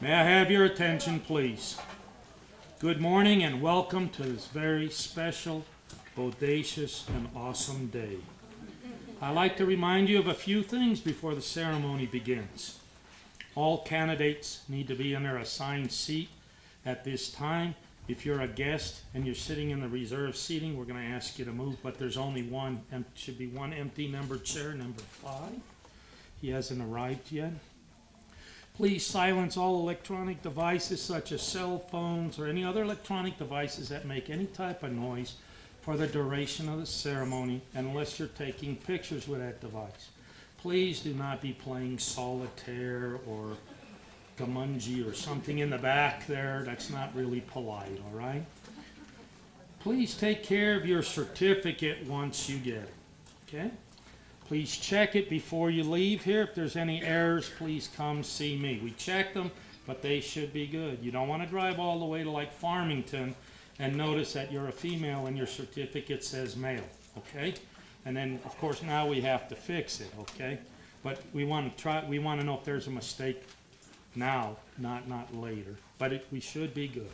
May I have your attention, please? Good morning and welcome to this very special, bodacious, and awesome day. I'd like to remind you of a few things before the ceremony begins. All candidates need to be in their assigned seat at this time. If you're a guest and you're sitting in the reserved seating, we're going to ask you to move, but there's only one, should be one empty number chair, number 5. He hasn't arrived yet. Please silence all electronic devices such as cell phones or any other electronic devices that make any type of noise for the duration of the ceremony, unless you're taking pictures with that device. Please do not be playing solitaire or gamunji or something in the back there. That's not really polite, all right? Please take care of your certificate once you get it, okay? Please check it before you leave here. If there's any errors, please come see me. We checked them, but they should be good. You don't want to drive all the way to like Farmington and notice that you're a female and your certificate says male, okay? And then, of course, now we have to fix it, okay? But we want to know if there's a mistake now, not later. But we should be good.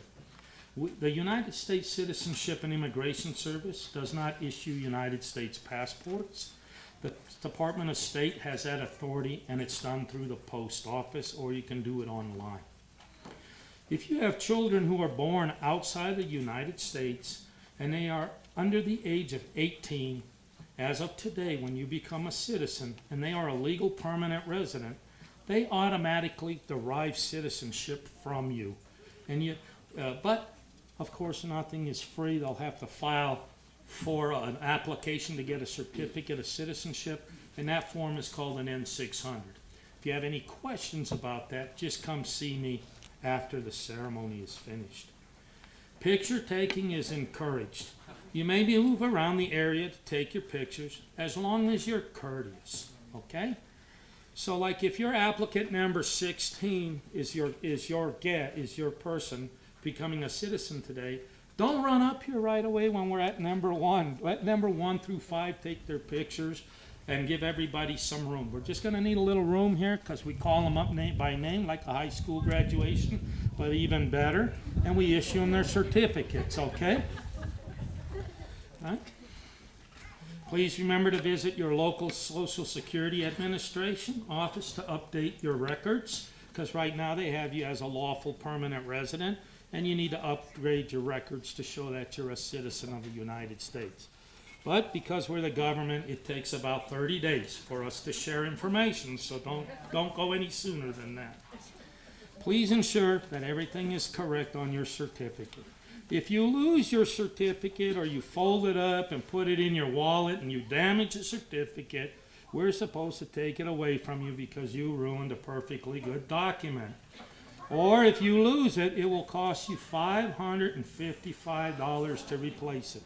The United States Citizenship and Immigration Service does not issue United States passports. The Department of State has that authority, and it's done through the post office, or you can do it online. If you have children who are born outside the United States and they are under the age of 18, as of today, when you become a citizen and they are a legal permanent resident, they automatically derive citizenship from you. But, of course, nothing is free. They'll have to file for an application to get a certificate of citizenship, and that form is called an N-600. If you have any questions about that, just come see me after the ceremony is finished. Picture taking is encouraged. You may move around the area to take your pictures as long as you're courteous, okay? So like if your applicant number 16 is your person becoming a citizen today, don't run up here right away when we're at number 1. Let number 1 through 5 take their pictures and give everybody some room. We're just going to need a little room here because we call them up by name like a high school graduation, but even better. And we issue them their certificates, okay? All right? Please remember to visit your local Social Security Administration office to update your records, because right now they have you as a lawful permanent resident, and you need to upgrade your records to show that you're a citizen of the United States. But because we're the government, it takes about 30 days for us to share information, so don't go any sooner than that. Please ensure that everything is correct on your certificate. If you lose your certificate or you fold it up and put it in your wallet and you damage the certificate, we're supposed to take it away from you because you ruined a perfectly good document. Or if you lose it, it will cost you $555 to replace it,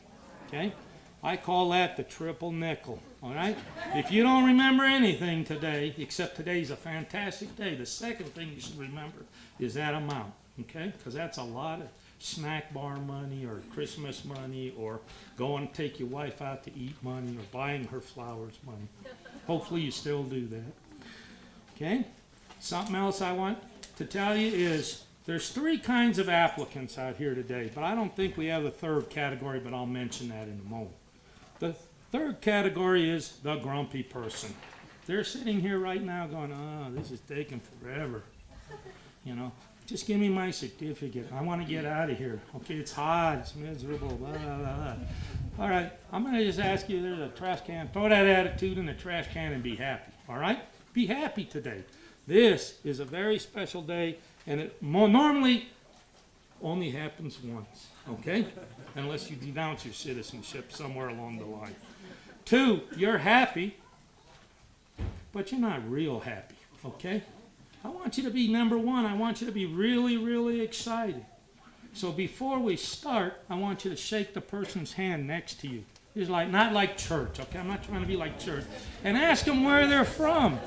okay? I call that the triple nickel, all right? If you don't remember anything today, except today's a fantastic day, the second thing you should remember is that amount, okay? Because that's a lot of snack bar money or Christmas money or going to take your wife out to eat money or buying her flowers money. Hopefully you still do that, okay? Something else I want to tell you is there's 3 kinds of applicants out here today, but I don't think we have a third category, but I'll mention that in a moment. The third category is the grumpy person. They're sitting here right now going, oh, this is taking forever. You know, just give me my certificate. I want to get out of here. Okay, it's hot, it's miserable, blah, blah, blah. All right, I'm going to just ask you, there's a trash can. Throw that attitude in the trash can and be happy, all right? Be happy today. This is a very special day, and it normally only happens once, okay? Unless you denounce your citizenship somewhere along the line. 2, you're happy, but you're not real happy, okay? I want you to be number 1. I want you to be really, really excited. So before we start, I want you to shake the person's hand next to you. It's like not like church, okay? I'm not trying to be like church. And ask them where they're from.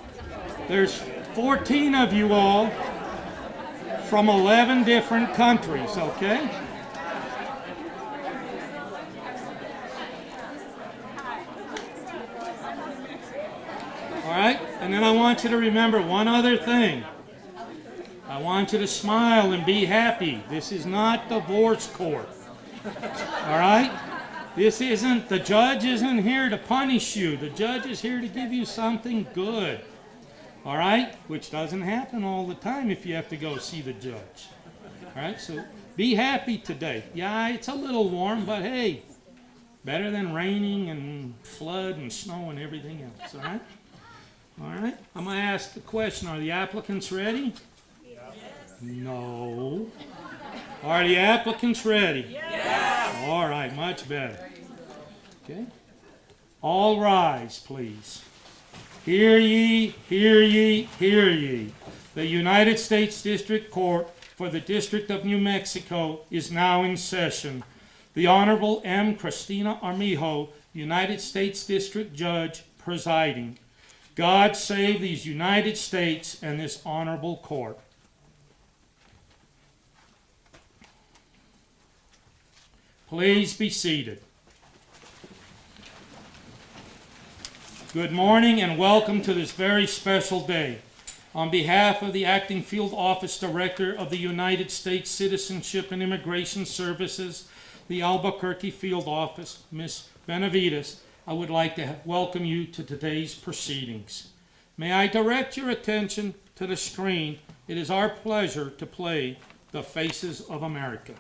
There's 14 of you all from 11 different countries, okay? All right? And then I want you to remember one other thing. I want you to smile and be happy. This is not divorce court. All right? The judge isn't here to punish you. The judge is here to give you something good. All right? Which doesn't happen all the time if you have to go see the judge. All right? So be happy today. Yeah, it's a little warm, but hey, better than raining and flood and snow and everything else. All right? All right? I'm going to ask a question. Are the applicants ready? No. Are the applicants ready? Yes. All right, much better. Okay. All rise, please. Hear ye, hear ye, hear ye. The United States District Court for the District of New Mexico is now in session. The Honorable M. Cristina Armijo, United States District Judge, presiding. God save these United States and this honorable court. Please be seated. Good morning and welcome to this very special day. On behalf of the Acting Field Office Director of the United States Citizenship and Immigration Services, the Albuquerque Field Office, Ms. Benavides, I would like to welcome you to today's proceedings. May I direct your attention to the screen? It is our pleasure to play The Faces of America.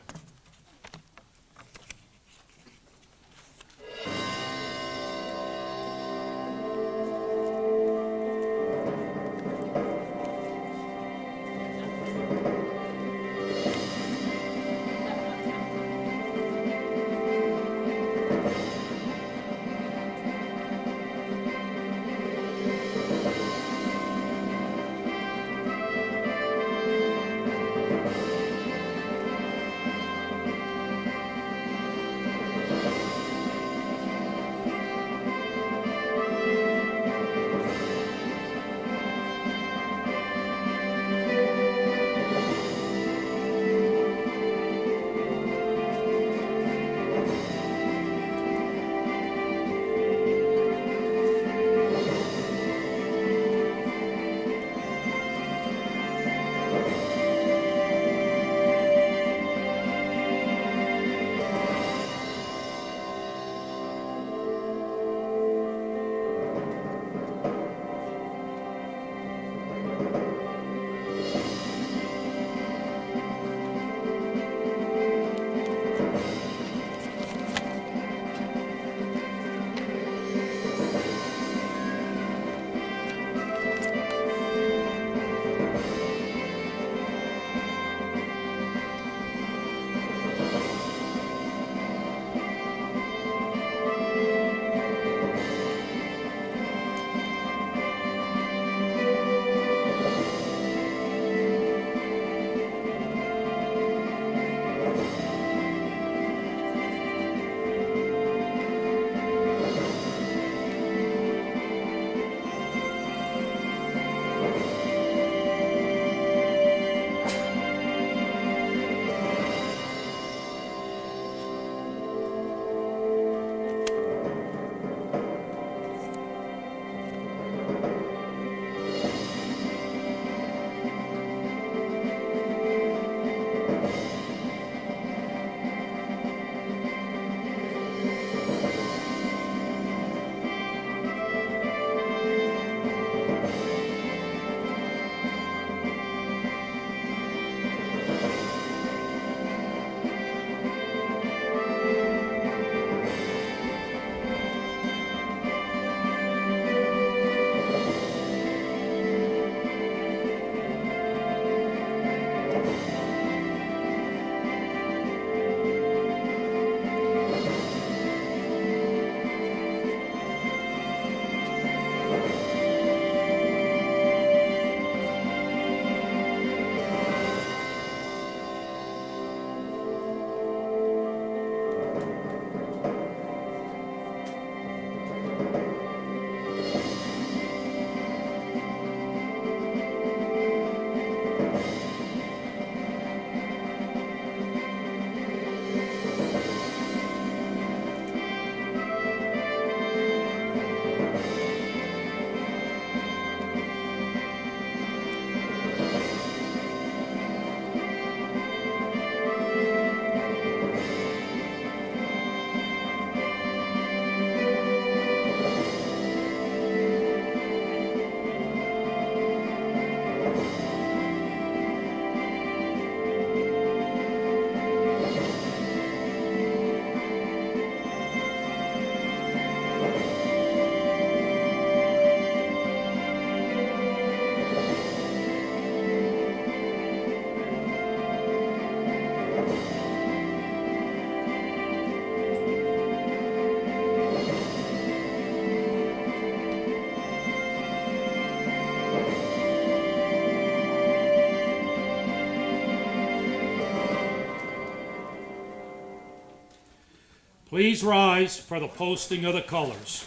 Please rise for the posting of the colors.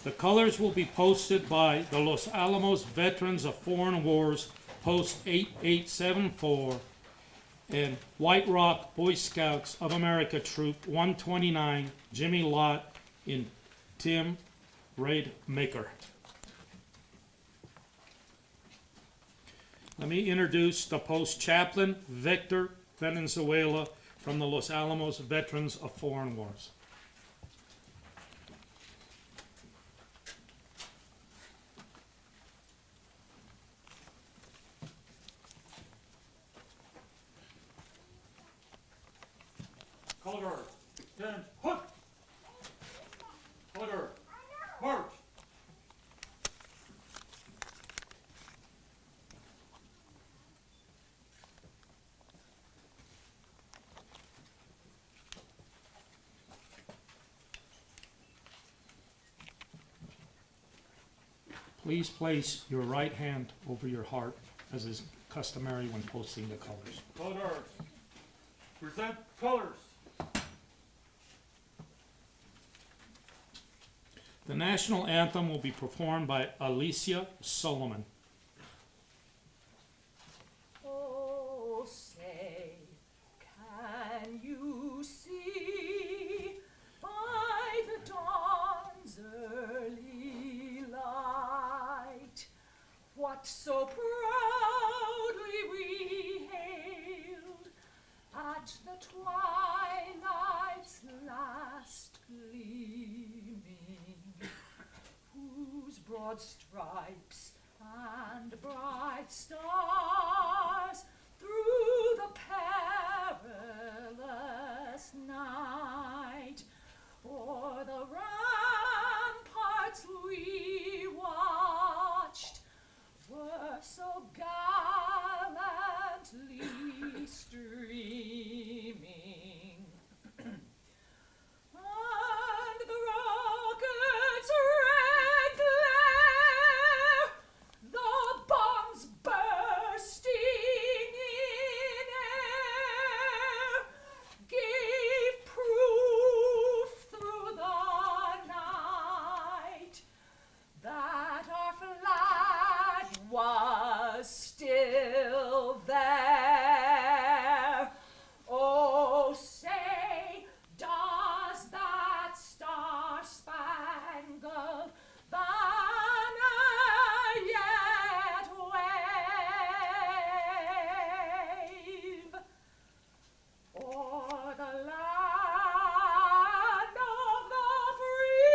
The colors will be posted by the Los Alamos Veterans of Foreign Wars, Post 8874, and White Rock Boy Scouts of America Troop 129, Jimmy Lott in Tim Raidmaker. Let me introduce the post chaplain, Victor Venezuela, from the Los Alamos Veterans of Foreign Wars. Color guard, stand, hook! Color guard, march! Please place your right hand over your heart, as is customary when posting the colors. Color guard, present colors. The national anthem will be performed by Alicia Solomon. Oh, say, can you see by the dawn's early light what so proudly we hailed at the twilight's last gleaming, whose broad stripes and bright stars through the perilous night o'er the ramparts we watched were so gallantly streaming. And the rocket's red glare, the bombs bursting in air, gave proof through the night that our flag was still there. Oh, say, does that star-spangled banner yet wave o'er the land of the free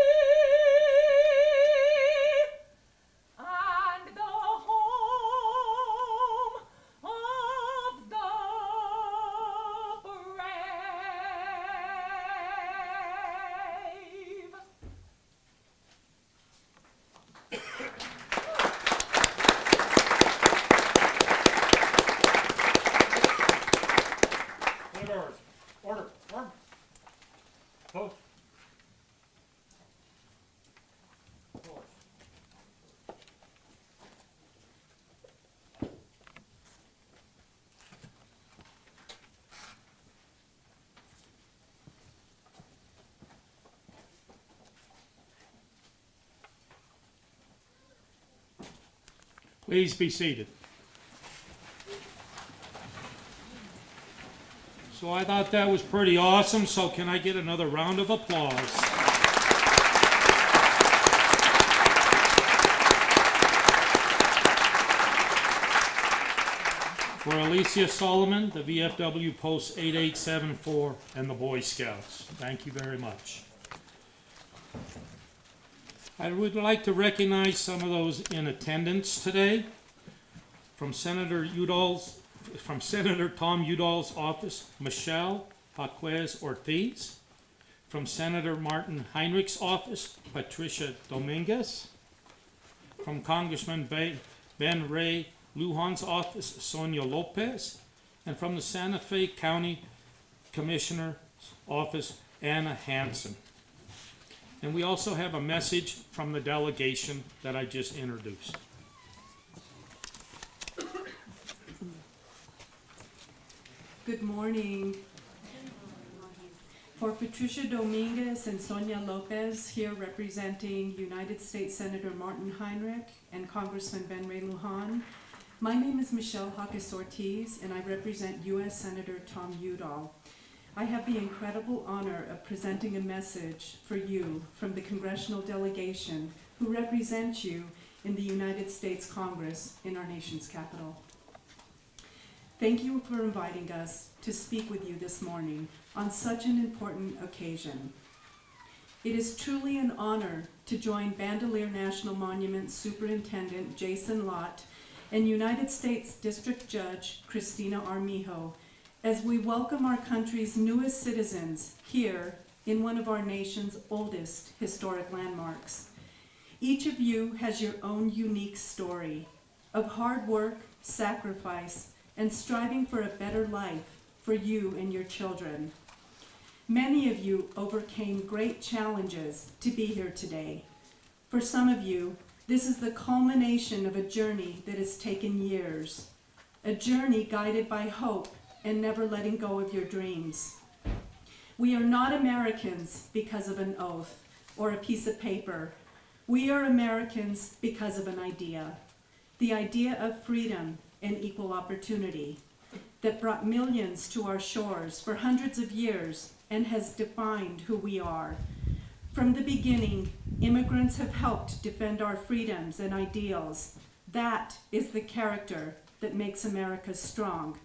and the home of the brave? Color guard, order, arm. Post. Colors. Please be seated. So I thought that was pretty awesome, so can I get another round of applause? For Alicia Solomon, the VFW Post 8874, and the Boy Scouts. Thank you very much. I would like to recognize some of those in attendance today. From Senator Tom Udall's office, Michelle Paquez Ortiz. From Senator Martin Heinrich's office, Patricia Dominguez. From Congressman Ben Ray Lujan's office, Sonia Lopez. And from the Santa Fe County Commissioner's office, Anna Hansen. And we also have a message from the delegation that I just introduced. Good morning. For Patricia Dominguez and Sonia Lopez, here representing United States Senator Martin Heinrich and Congressman Ben Ray Lujan, my name is Michelle Hawkes Ortiz, and I represent U.S. Senator Tom Udall. I have the incredible honor of presenting a message for you from the congressional delegation who represent you in the United States Congress in our nation's capital. Thank you for inviting us to speak with you this morning on such an important occasion. It is truly an honor to join Bandelier National Monument Superintendent Jason Lott and United States District Judge Christina Armijo as we welcome our country's newest citizens here in one of our nation's oldest historic landmarks. Each of you has your own unique story of hard work, sacrifice, and striving for a better life for you and your children. Many of you overcame great challenges to be here today. For some of you, this is the culmination of a journey that has taken years, a journey guided by hope and never letting go of your dreams. We are not Americans because of an oath or a piece of paper. We are Americans because of an idea, the idea of freedom and equal opportunity that brought millions to our shores for hundreds of years and has defined who we are. From the beginning, immigrants have helped defend our freedoms and ideals. That is the character that makes America strong,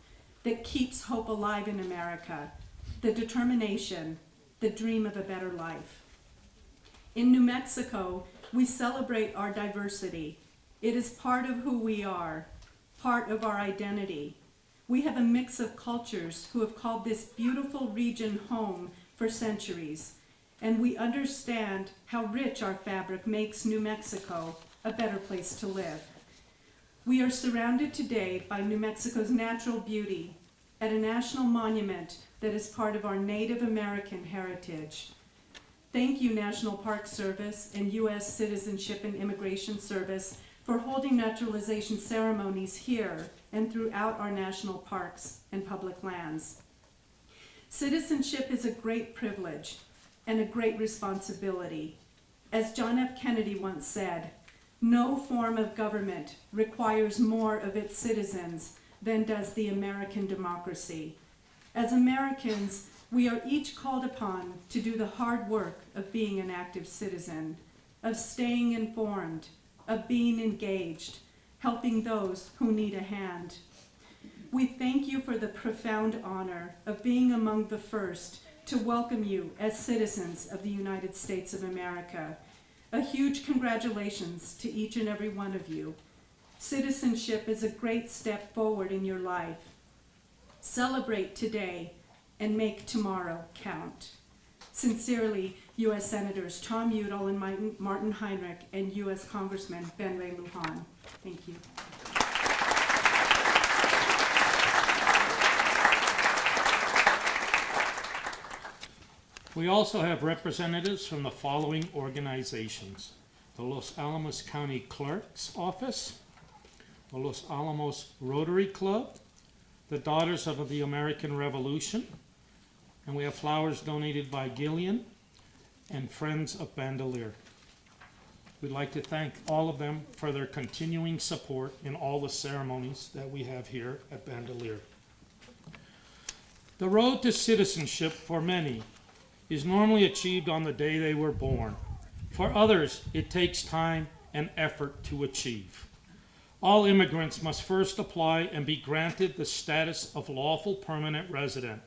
that keeps hope alive in America, the determination, the dream of a better life. In New Mexico, we celebrate our diversity. It is part of who we are, part of our identity. We have a mix of cultures who have called this beautiful region home for centuries, and we understand how rich our fabric makes New Mexico a better place to live. We are surrounded today by New Mexico's natural beauty at a national monument that is part of our Native American heritage. Thank you, National Park Service and U.S. Citizenship and Immigration Service, for holding naturalization ceremonies here and throughout our national parks and public lands. Citizenship is a great privilege and a great responsibility. As John F. Kennedy once said, no form of government requires more of its citizens than does the American democracy. As Americans, we are each called upon to do the hard work of being an active citizen, of staying informed, of being engaged, helping those who need a hand. We thank you for the profound honor of being among the first to welcome you as citizens of the United States of America. A huge congratulations to each and every one of you. Citizenship is a great step forward in your life. Celebrate today and make tomorrow count. Sincerely, U.S. Senators Tom Udall and Martin Heinrich and U.S. Congressman Ben Ray Lujan. Thank you. We also have representatives from the following organizations: the Los Alamos County Clerk's Office, the Los Alamos Rotary Club, the Daughters of the American Revolution, and we have flowers donated by Gillian and Friends of Bandelier. We'd like to thank all of them for their continuing support in all the ceremonies that we have here at Bandelier. The road to citizenship for many is normally achieved on the day they were born. For others, it takes time and effort to achieve. All immigrants must first apply and be granted the status of lawful permanent resident.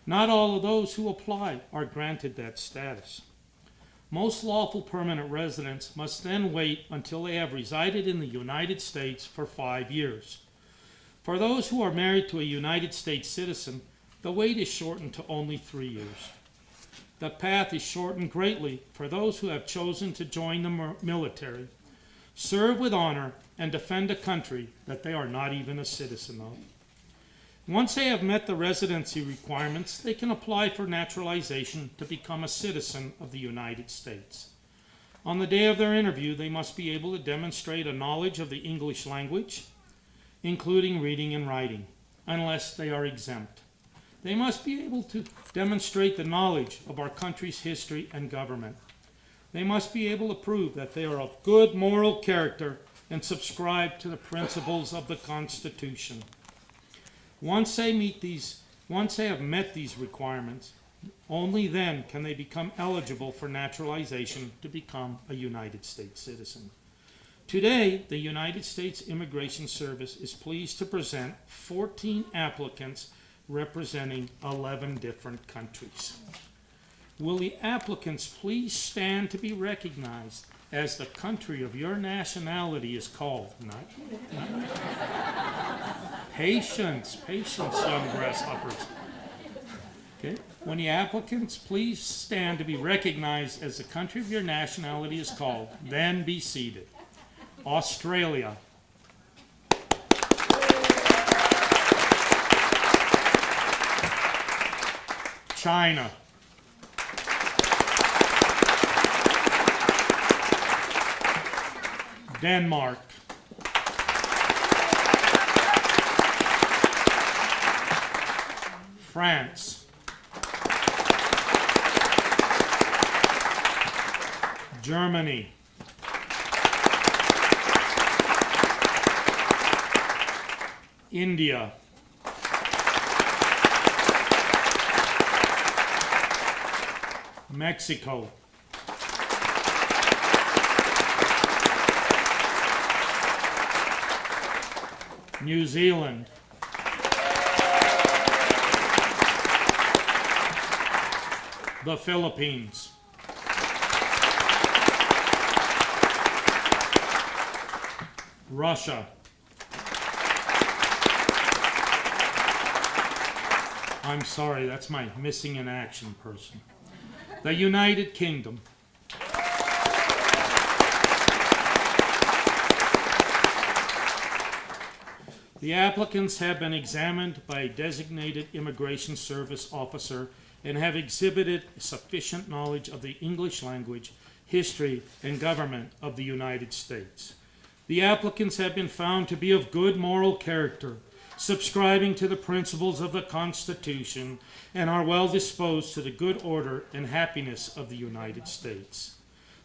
Not all of those who apply are granted that status. Most lawful permanent residents must then wait until they have resided in the United States for 5 years. For those who are married to a United States citizen, the wait is shortened to only 3 years. The path is shortened greatly for those who have chosen to join the military, serve with honor, and defend a country that they are not even a citizen of. Once they have met the residency requirements, they can apply for naturalization to become a citizen of the United States. On the day of their interview, they must be able to demonstrate a knowledge of the English language, including reading and writing, unless they are exempt. They must be able to demonstrate the knowledge of our country's history and government. They must be able to prove that they are of good moral character and subscribe to the principles of the Constitution. Once they have met these requirements, only then can they become eligible for naturalization to become a United States citizen. Today, the United States Immigration Service is pleased to present 14 applicants representing 11 different countries. Will the applicants please stand to be recognized as the country of your nationality is called? Patience, young grasshoppers. Okay. When the applicants please stand to be recognized as the country of your nationality is called, then be seated. Australia. China. Denmark. France. Germany. India. Mexico. New Zealand. The Philippines. Russia. I'm sorry, that's my missing in action person. The United Kingdom. The applicants have been examined by a designated immigration service officer and have exhibited sufficient knowledge of the English language, history, and government of the United States. The applicants have been found to be of good moral character, subscribing to the principles of the Constitution, and are well disposed to the good order and happiness of the United States.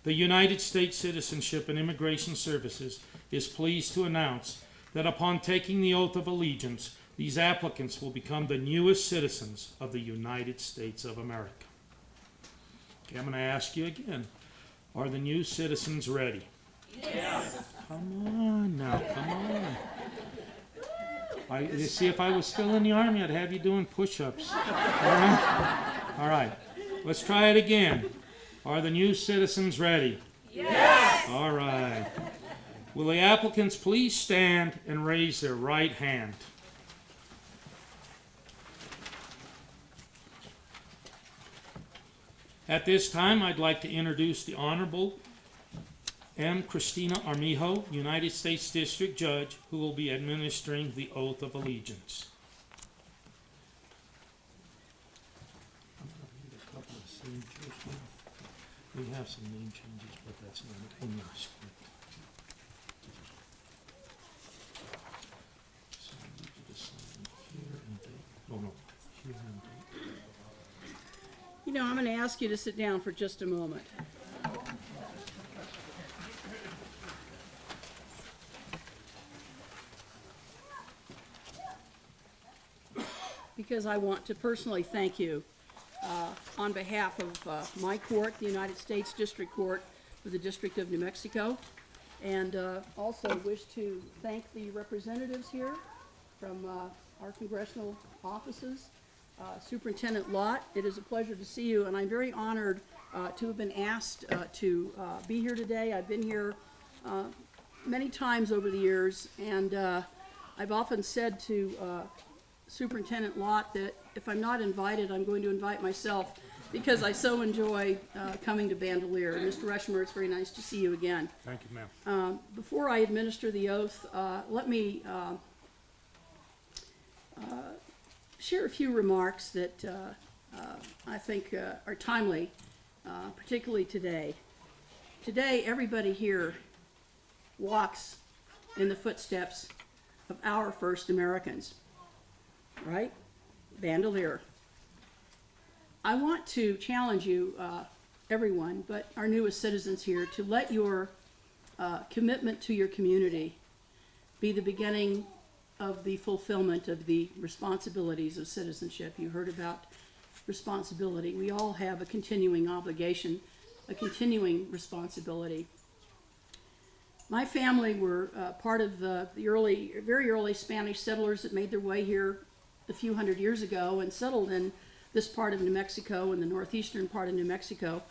The United States Citizenship and Immigration Services is pleased to announce that upon taking the oath of allegiance, these applicants will become the newest citizens of the United States of America. Okay, I'm going to ask you again. Are the new citizens ready? Yes. Come on now, come on. You see, if I was still in the Army, I'd have you doing push-ups. All right. Let's try it again. Are the new citizens ready? Yes. All right. Will the applicants please stand and raise their right hand? At this time, I'd like to introduce the Honorable M. Christina Armijo, United States District Judge, who will be administering the oath of allegiance. I'm going to need a couple of signatures now. We have some name changes, but that's not in your script. So I need you to sign here and date. Oh, no, here and date. You know, I'm going to ask you to sit down for just a moment. Because I want to personally thank you on behalf of my court, the United States District Court for the District of New Mexico, and also wish to thank the representatives here from our congressional offices. Superintendent Lott, it is a pleasure to see you, and I'm very honored to have been asked to be here today. I've been here many times over the years, and I've often said to Superintendent Lott that if I'm not invited, I'm going to invite myself because I so enjoy coming to Bandelier. Mr. Rushmore, it's very nice to see you again. Thank you, ma'am. Before I administer the oath, let me share a few remarks that I think are timely, particularly today. Today, everybody here walks in the footsteps of our first Americans, right? Bandelier. I want to challenge you, everyone, but our newest citizens here, to let your commitment to your community be the beginning of the fulfillment of the responsibilities of citizenship. You heard about responsibility. We all have a continuing obligation, a continuing responsibility. My family were part of the very early Spanish settlers that made their way here a few hundred years ago and settled in this part of New Mexico and the northeastern part of New Mexico.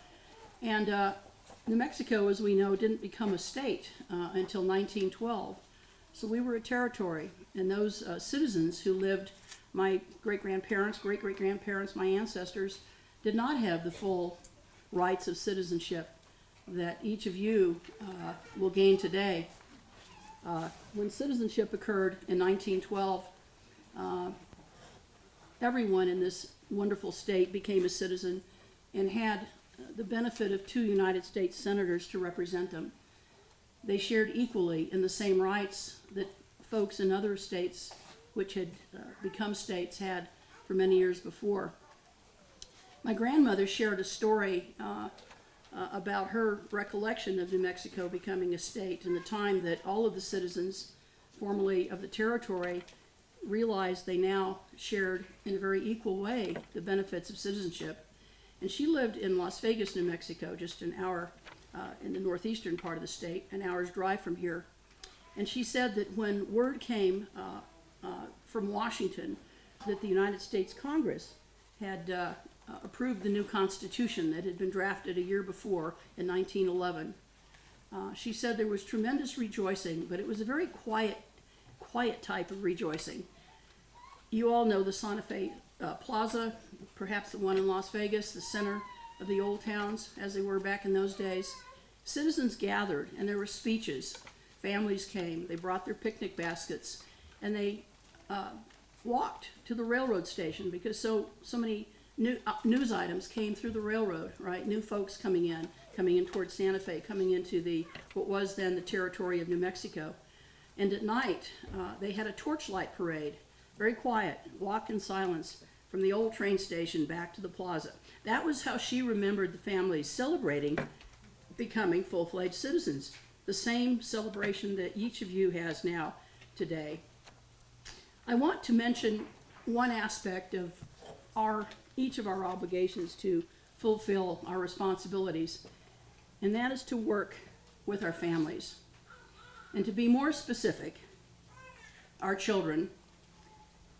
And New Mexico, as we know, didn't become a state until 1912. So we were a territory, and those citizens who lived, my great-grandparents, great-great-grandparents, my ancestors, did not have the full rights of citizenship that each of you will gain today. When citizenship occurred in 1912, everyone in this wonderful state became a citizen and had the benefit of 2 United States senators to represent them. They shared equally in the same rights that folks in other states, which had become states, had for many years before. My grandmother shared a story about her recollection of New Mexico becoming a state and the time that all of the citizens formerly of the territory realized they now shared in a very equal way the benefits of citizenship. And she lived in Las Vegas, New Mexico, just an hour in the northeastern part of the state, an hour's drive from here. And she said that when word came from Washington that the United States Congress had approved the new Constitution that had been drafted a year before in 1911, she said there was tremendous rejoicing, but it was a very quiet type of rejoicing. You all know the Santa Fe Plaza, perhaps the one in Las Vegas, the center of the old towns as they were back in those days. Citizens gathered and there were speeches. Families came, they brought their picnic baskets, and they walked to the railroad station because so many news items came through the railroad, right? New folks coming in towards Santa Fe, coming into what was then the territory of New Mexico. And at night, they had a torchlight parade, very quiet, walk in silence from the old train station back to the plaza. That was how she remembered the families celebrating becoming full-fledged citizens, the same celebration that each of you has now today. I want to mention one aspect of each of our obligations to fulfill our responsibilities, and that is to work with our families. And to be more specific, our children,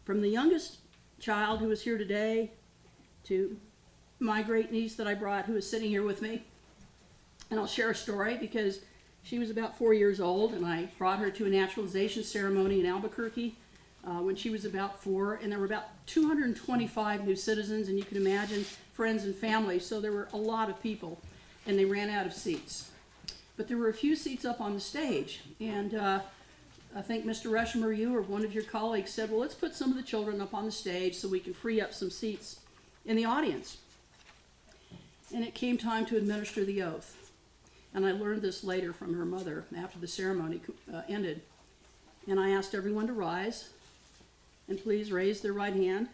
from the youngest child who is here today to my great niece that I brought who is sitting here with me. And I'll share a story because she was about 4 years old and I brought her to a naturalization ceremony in Albuquerque when she was about 4, and there were about 225 new citizens, and you can imagine friends and family, so there were a lot of people, and they ran out of seats. But there were a few seats up on the stage, and I think Mr. Reshimer, you or one of your colleagues said, well, let's put some of the children up on the stage so we can free up some seats in the audience. And it came time to administer the oath. And I learned this later from her mother after the ceremony ended. And I asked everyone to rise and please raise their right hand.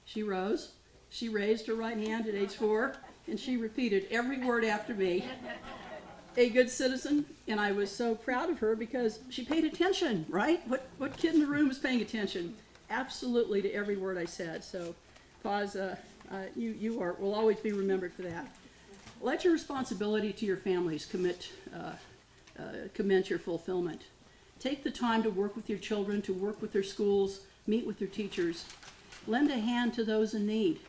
She rose. She raised her right hand at age 4, and she repeated every word after me. A good citizen, and I was so proud of her because she paid attention, right? What kid in the room was paying attention? Absolutely to every word I said. So, Paz, you will always be remembered for that. Let your responsibility to your families commence your fulfillment. Take the time to work with your children, to work with their schools, meet with their teachers. Lend a hand to those in need.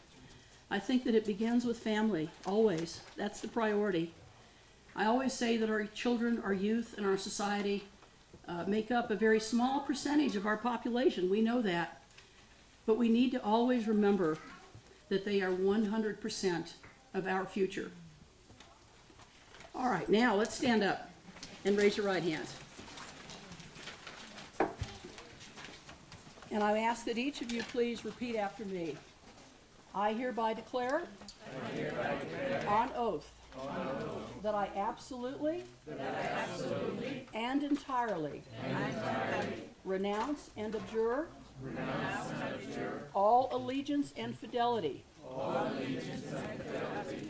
I think that it begins with family, always. That's the priority. I always say that our children, our youth, and our society make up a very small percentage of our population. We know that. But we need to always remember that they are 100% of our future. All right, now let's stand up and raise your right hands. And I ask that each of you please repeat after me. I hereby declare, on oath, that I absolutely, and entirely renounce and abjure all allegiance and fidelity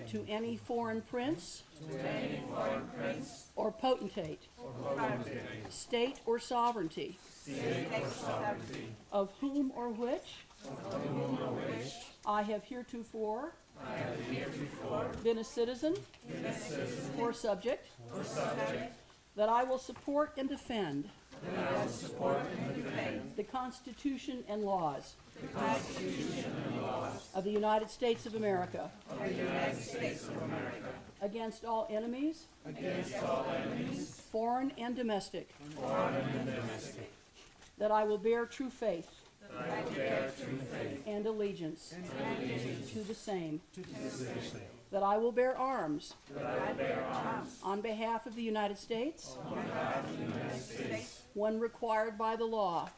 to any foreign prince or potentate, state or sovereignty, of whom or which I have heretofore been a citizen or subject, that I will support and defend the Constitution and laws of the United States of America against all enemies, foreign and domestic, that I will bear true faith and allegiance to the same, that I will bear arms on behalf of the United States when required by the law,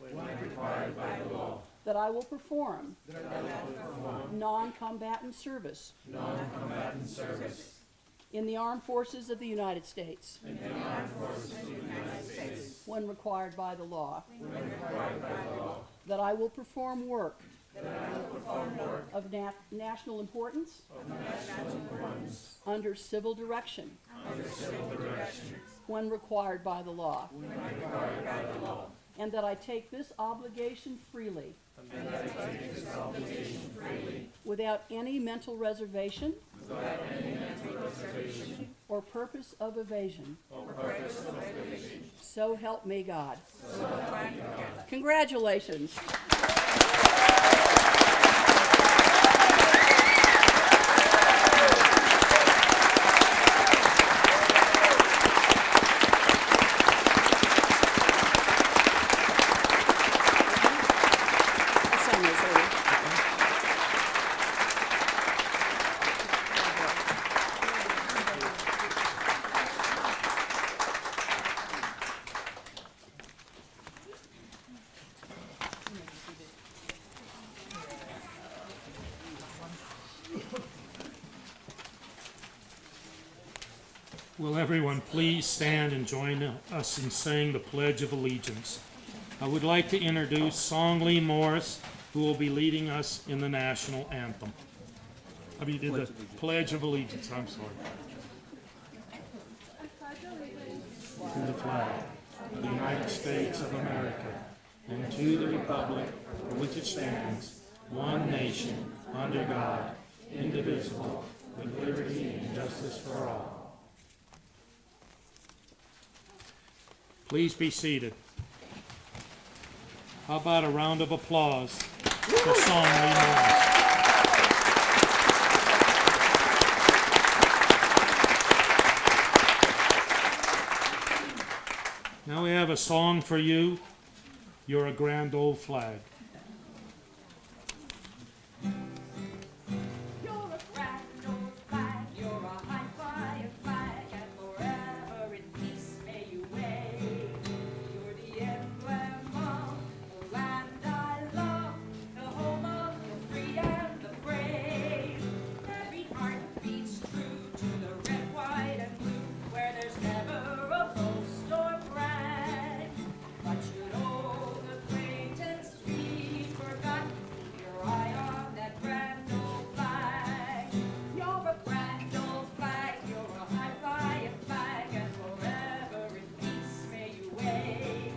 that I will perform non-combatant service in the armed forces of the United States when required by the law, that I will perform work of national importance under civil direction when required by the law, and that I take this obligation freely without any mental reservation or purpose of evasion. So help me God. Congratulations. I'll sign those later. Will everyone please stand and join us in saying the Pledge of Allegiance? I would like to introduce Song Lee Morris, who will be leading us in the national anthem. The Pledge of Allegiance, I'm sorry. To the flag of the United States of America, and to the republic for which it stands, one nation, under God, indivisible, with liberty and justice for all. Please be seated. How about a round of applause for Song Lee Morris? Now we have a song for you. You're a grand old flag. You're a grand old flag, you're a high fire flag, and forever in peace may you wave. You're the emblem of the land I love, the home of the free and the brave. Every heart beats true to the red, white, and blue, where there's never a boast or brag. But should old acquaintance be forgot, your eye on that grand old flag. You're a grand old flag, you're a high flying flag, and forever in peace may you wave.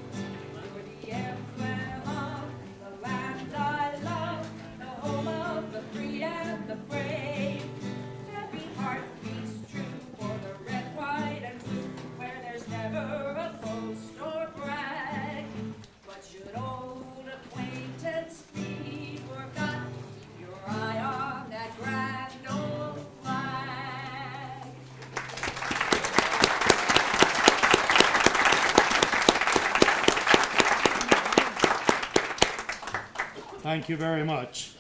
You're the emblem of the land I love, the home of the free and the brave. Every heart beats true for the red, white, and blue, where there's never a boast or brag. But should old acquaintance be forgot, keep your eye on that grand old flag. Thank you very much.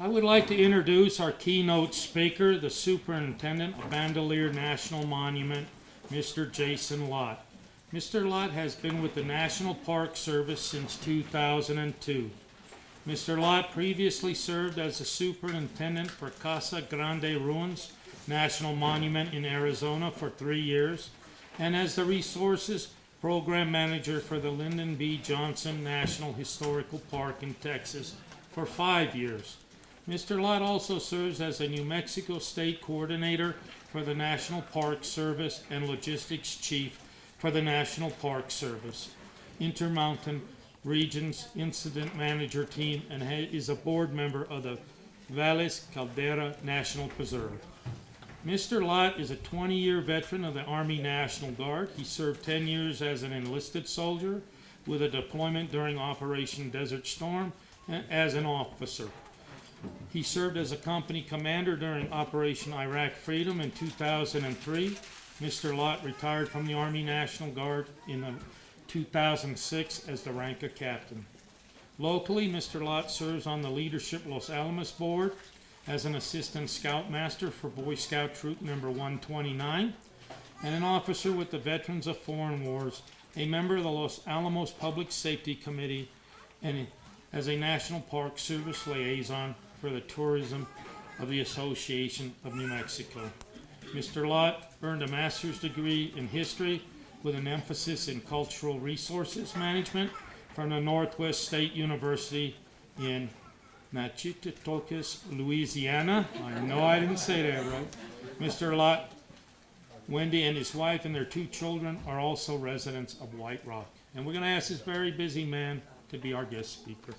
I would like to introduce our keynote speaker, the Superintendent of Bandelier National Monument, Mr. Jason Lott. Mr. Lott has been with the National Park Service since 2002. Mr. Lott previously served as the Superintendent for Casa Grande Ruins National Monument in Arizona for 3 years, and as the Resources Program Manager for the Lyndon B. Johnson National Historical Park in Texas for 5 years. Mr. Lott also serves as a New Mexico State Coordinator for the National Park Service and Logistics Chief for the National Park Service, Intermountain Regions Incident Manager Team, and is a board member of the Valles Caldera National Preserve. Mr. Lott is a 20-year veteran of the Army National Guard. He served 10 years as an enlisted soldier with a deployment during Operation Desert Storm as an officer. He served as a company commander during Operation Iraq Freedom in 2003. Mr. Lott retired from the Army National Guard in 2006 as the rank of captain. Locally, Mr. Lott serves on the Leadership Los Alamos Board as an assistant scoutmaster for Boy Scout Troop number 129, and an officer with the Veterans of Foreign Wars, a member of the Los Alamos Public Safety Committee, and as a National Park Service liaison for the tourism of the Association of New Mexico. Mr. Lott earned a master's degree in history with an emphasis in cultural resources management from the Northwest State University in Natchitoches, Louisiana. I know I didn't say that right. Mr. Lott, Wendy, and his wife and their 2 children are also residents of White Rock. And we're going to ask this very busy man to be our guest speaker.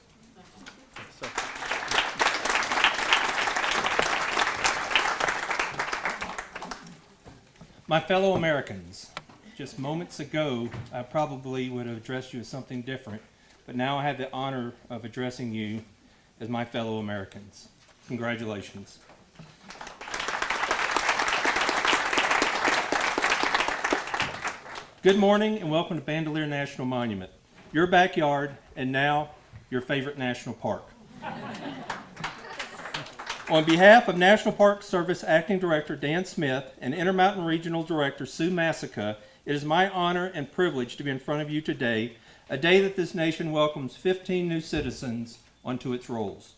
My fellow Americans, just moments ago, I probably would have addressed you as something different, but now I have the honor of addressing you as my fellow Americans. Congratulations. Good morning and welcome to Bandelier National Monument, your backyard and now your favorite national park. On behalf of National Park Service Acting Director Dan Smith and Intermountain Regional Director Sue Massica, it is my honor and privilege to be in front of you today, a day that this nation welcomes 15 new citizens onto its rolls.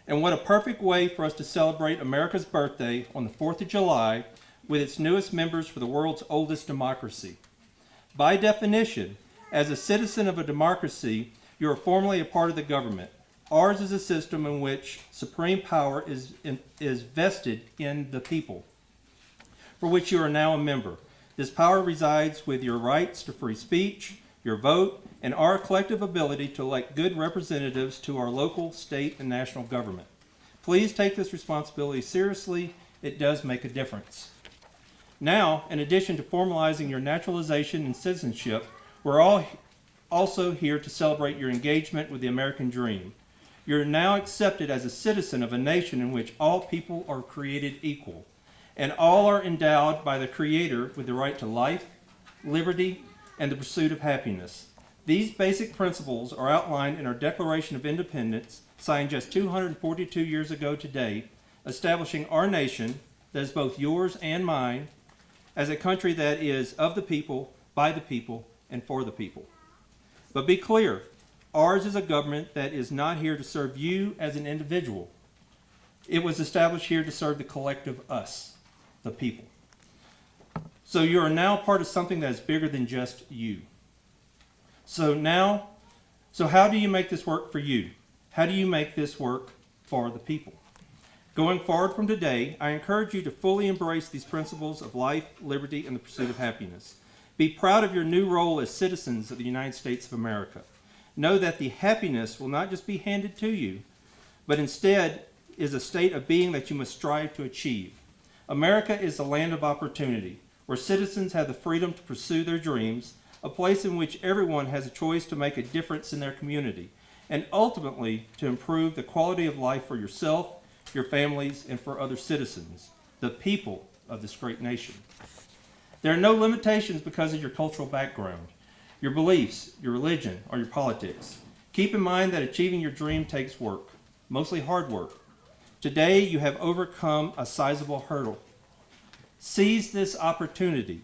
And what a perfect way for us to celebrate America's birthday on the 4th of July with its newest members for the world's oldest democracy. By definition, as a citizen of a democracy, you are formally a part of the government. Ours is a system in which supreme power is vested in the people, for which you are now a member. This power resides with your rights to free speech, your vote, and our collective ability to elect good representatives to our local, state, and national government. Please take this responsibility seriously. It does make a difference. Now, in addition to formalizing your naturalization and citizenship, we're all also here to celebrate your engagement with the American dream. You're now accepted as a citizen of a nation in which all people are created equal, and all are endowed by the Creator with the right to life, liberty, and the pursuit of happiness. These basic principles are outlined in our Declaration of Independence, signed just 242 years ago today, establishing our nation, that is both yours and mine, as a country that is of the people, by the people, and for the people. But be clear, ours is a government that is not here to serve you as an individual. It was established here to serve the collective us, the people. So you are now part of something that is bigger than just you. So how do you make this work for you? How do you make this work for the people? Going forward from today, I encourage you to fully embrace these principles of life, liberty, and the pursuit of happiness. Be proud of your new role as citizens of the United States of America. Know that the happiness will not just be handed to you, but instead is a state of being that you must strive to achieve. America is a land of opportunity, where citizens have the freedom to pursue their dreams, a place in which everyone has a choice to make a difference in their community, and ultimately to improve the quality of life for yourself, your families, and for other citizens, the people of this great nation. There are no limitations because of your cultural background, your beliefs, your religion, or your politics. Keep in mind that achieving your dream takes work, mostly hard work. Today, you have overcome a sizable hurdle. Seize this opportunity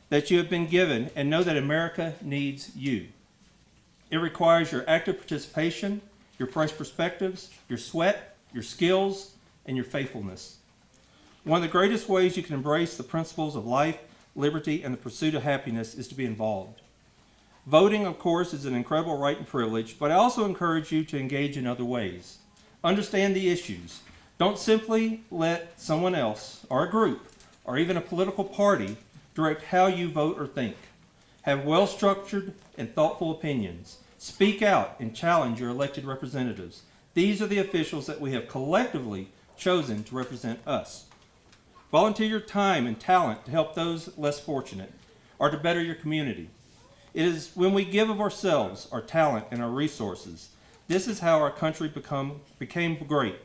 that you have been given and know that America needs you. It requires your active participation, your fresh perspectives, your sweat, your skills, and your faithfulness. One of the greatest ways you can embrace the principles of life, liberty, and the pursuit of happiness is to be involved. Voting, of course, is an incredible right and privilege, but I also encourage you to engage in other ways. Understand the issues. Don't simply let someone else, or a group, or even a political party direct how you vote or think. Have well-structured and thoughtful opinions. Speak out and challenge your elected representatives. These are the officials that we have collectively chosen to represent us. Volunteer your time and talent to help those less fortunate or to better your community. It is when we give of ourselves, our talent, and our resources. This is how our country became great.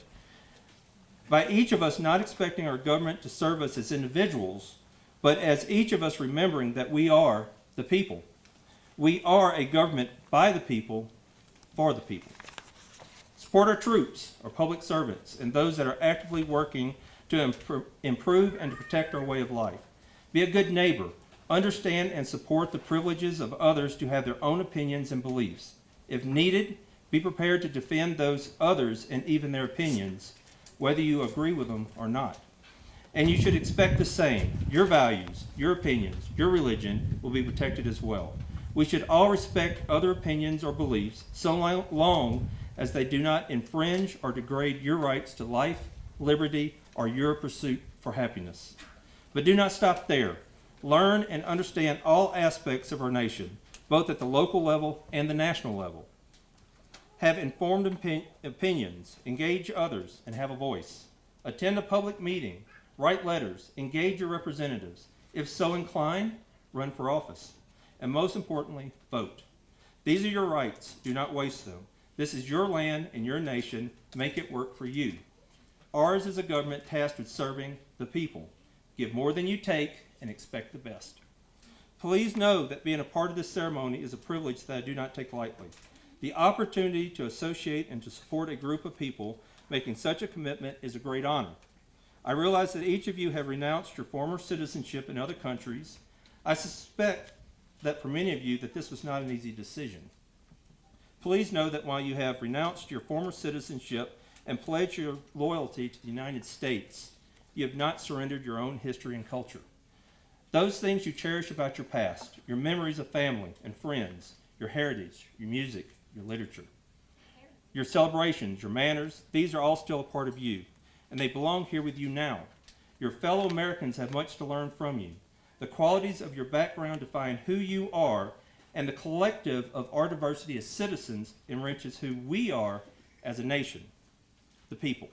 By each of us not expecting our government to serve us as individuals, but as each of us remembering that we are the people. We are a government by the people, for the people. Support our troops, our public servants, and those that are actively working to improve and to protect our way of life. Be a good neighbor. Understand and support the privileges of others to have their own opinions and beliefs. If needed, be prepared to defend those others and even their opinions, whether you agree with them or not. And you should expect the same. Your values, your opinions, your religion will be protected as well. We should all respect other opinions or beliefs so long as they do not infringe or degrade your rights to life, liberty, or your pursuit for happiness. But do not stop there. Learn and understand all aspects of our nation, both at the local level and the national level. Have informed opinions, engage others, and have a voice. Attend a public meeting, write letters, engage your representatives. If so inclined, run for office. And most importantly, vote. These are your rights. Do not waste them. This is your land and your nation. Make it work for you. Ours is a government tasked with serving the people. Give more than you take and expect the best. Please know that being a part of this ceremony is a privilege that I do not take lightly. The opportunity to associate and to support a group of people making such a commitment is a great honor. I realize that each of you have renounced your former citizenship in other countries. I suspect that for many of you that this was not an easy decision. Please know that while you have renounced your former citizenship and pledged your loyalty to the United States, you have not surrendered your own history and culture. Those things you cherish about your past, your memories of family and friends, your heritage, your music, your literature, your celebrations, your manners, these are all still a part of you, and they belong here with you now. Your fellow Americans have much to learn from you. The qualities of your background define who you are, and the collective of our diversity as citizens enriches who we are as a nation, the people.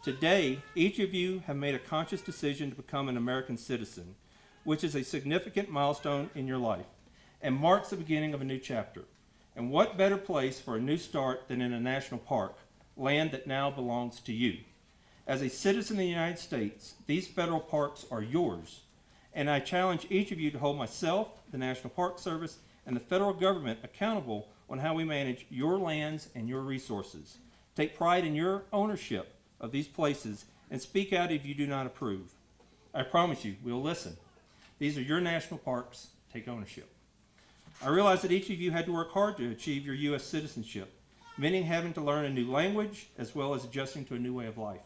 Today, each of you have made a conscious decision to become an American citizen, which is a significant milestone in your life and marks the beginning of a new chapter. And what better place for a new start than in a national park, land that now belongs to you? As a citizen of the United States, these federal parks are yours, and I challenge each of you to hold myself, the National Park Service, and the federal government accountable on how we manage your lands and your resources. Take pride in your ownership of these places and speak out if you do not approve. I promise you, we'll listen. These are your national parks. Take ownership. I realize that each of you had to work hard to achieve your U.S. citizenship, many having to learn a new language as well as adjusting to a new way of life.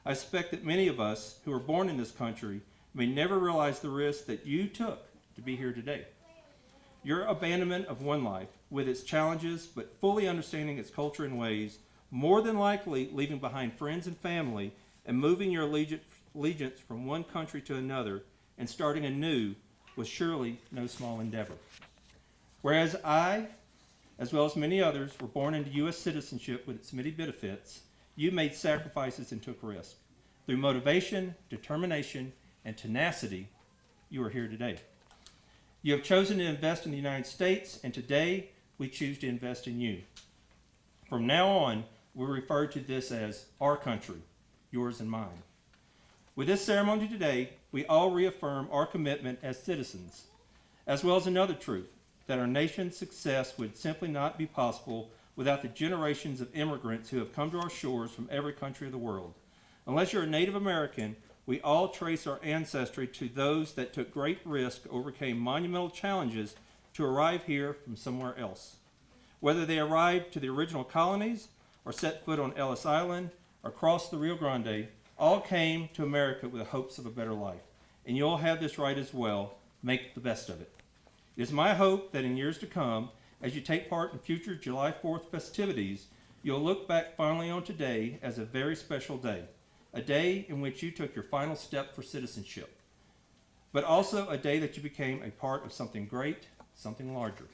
I suspect that many of us who were born in this country may never realize the risk that you took to be here today. Your abandonment of one life, with its challenges, but fully understanding its culture and ways, more than likely leaving behind friends and family and moving your allegiance from one country to another and starting anew, was surely no small endeavor. Whereas I, as well as many others, were born into U.S. citizenship with its many benefits, you made sacrifices and took risks. Through motivation, determination, and tenacity, you are here today. You have chosen to invest in the United States, and today we choose to invest in you. From now on, we refer to this as our country, yours and mine. With this ceremony today, we all reaffirm our commitment as citizens, as well as another truth, that our nation's success would simply not be possible without the generations of immigrants who have come to our shores from every country of the world. Unless you're a Native American, we all trace our ancestry to those that took great risk, overcame monumental challenges to arrive here from somewhere else. Whether they arrived to the original colonies or set foot on Ellis Island or crossed the Rio Grande, all came to America with the hopes of a better life. And you all have this right as well. Make the best of it. It is my hope that in years to come, as you take part in future July 4th festivities, you'll look back fondly on today as a very special day, a day in which you took your final step for citizenship, but also a day that you became a part of something great, something larger.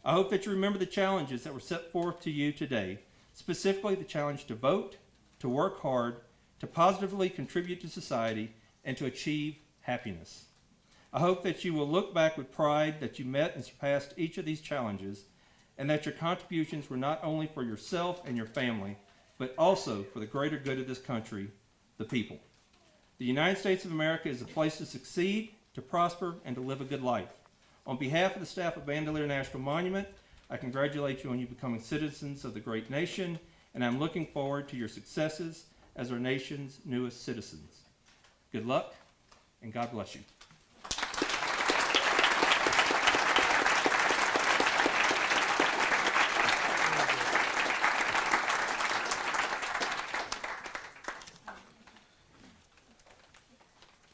I hope that you remember the challenges that were set forth to you today, specifically the challenge to vote, to work hard, to positively contribute to society, and to achieve happiness. I hope that you will look back with pride that you met and surpassed each of these challenges, and that your contributions were not only for yourself and your family, but also for the greater good of this country, the people. The United States of America is a place to succeed, to prosper, and to live a good life. On behalf of the staff of Bandelier National Monument, I congratulate you on you becoming citizens of the great nation, and I'm looking forward to your successes as our nation's newest citizens. Good luck, and God bless you.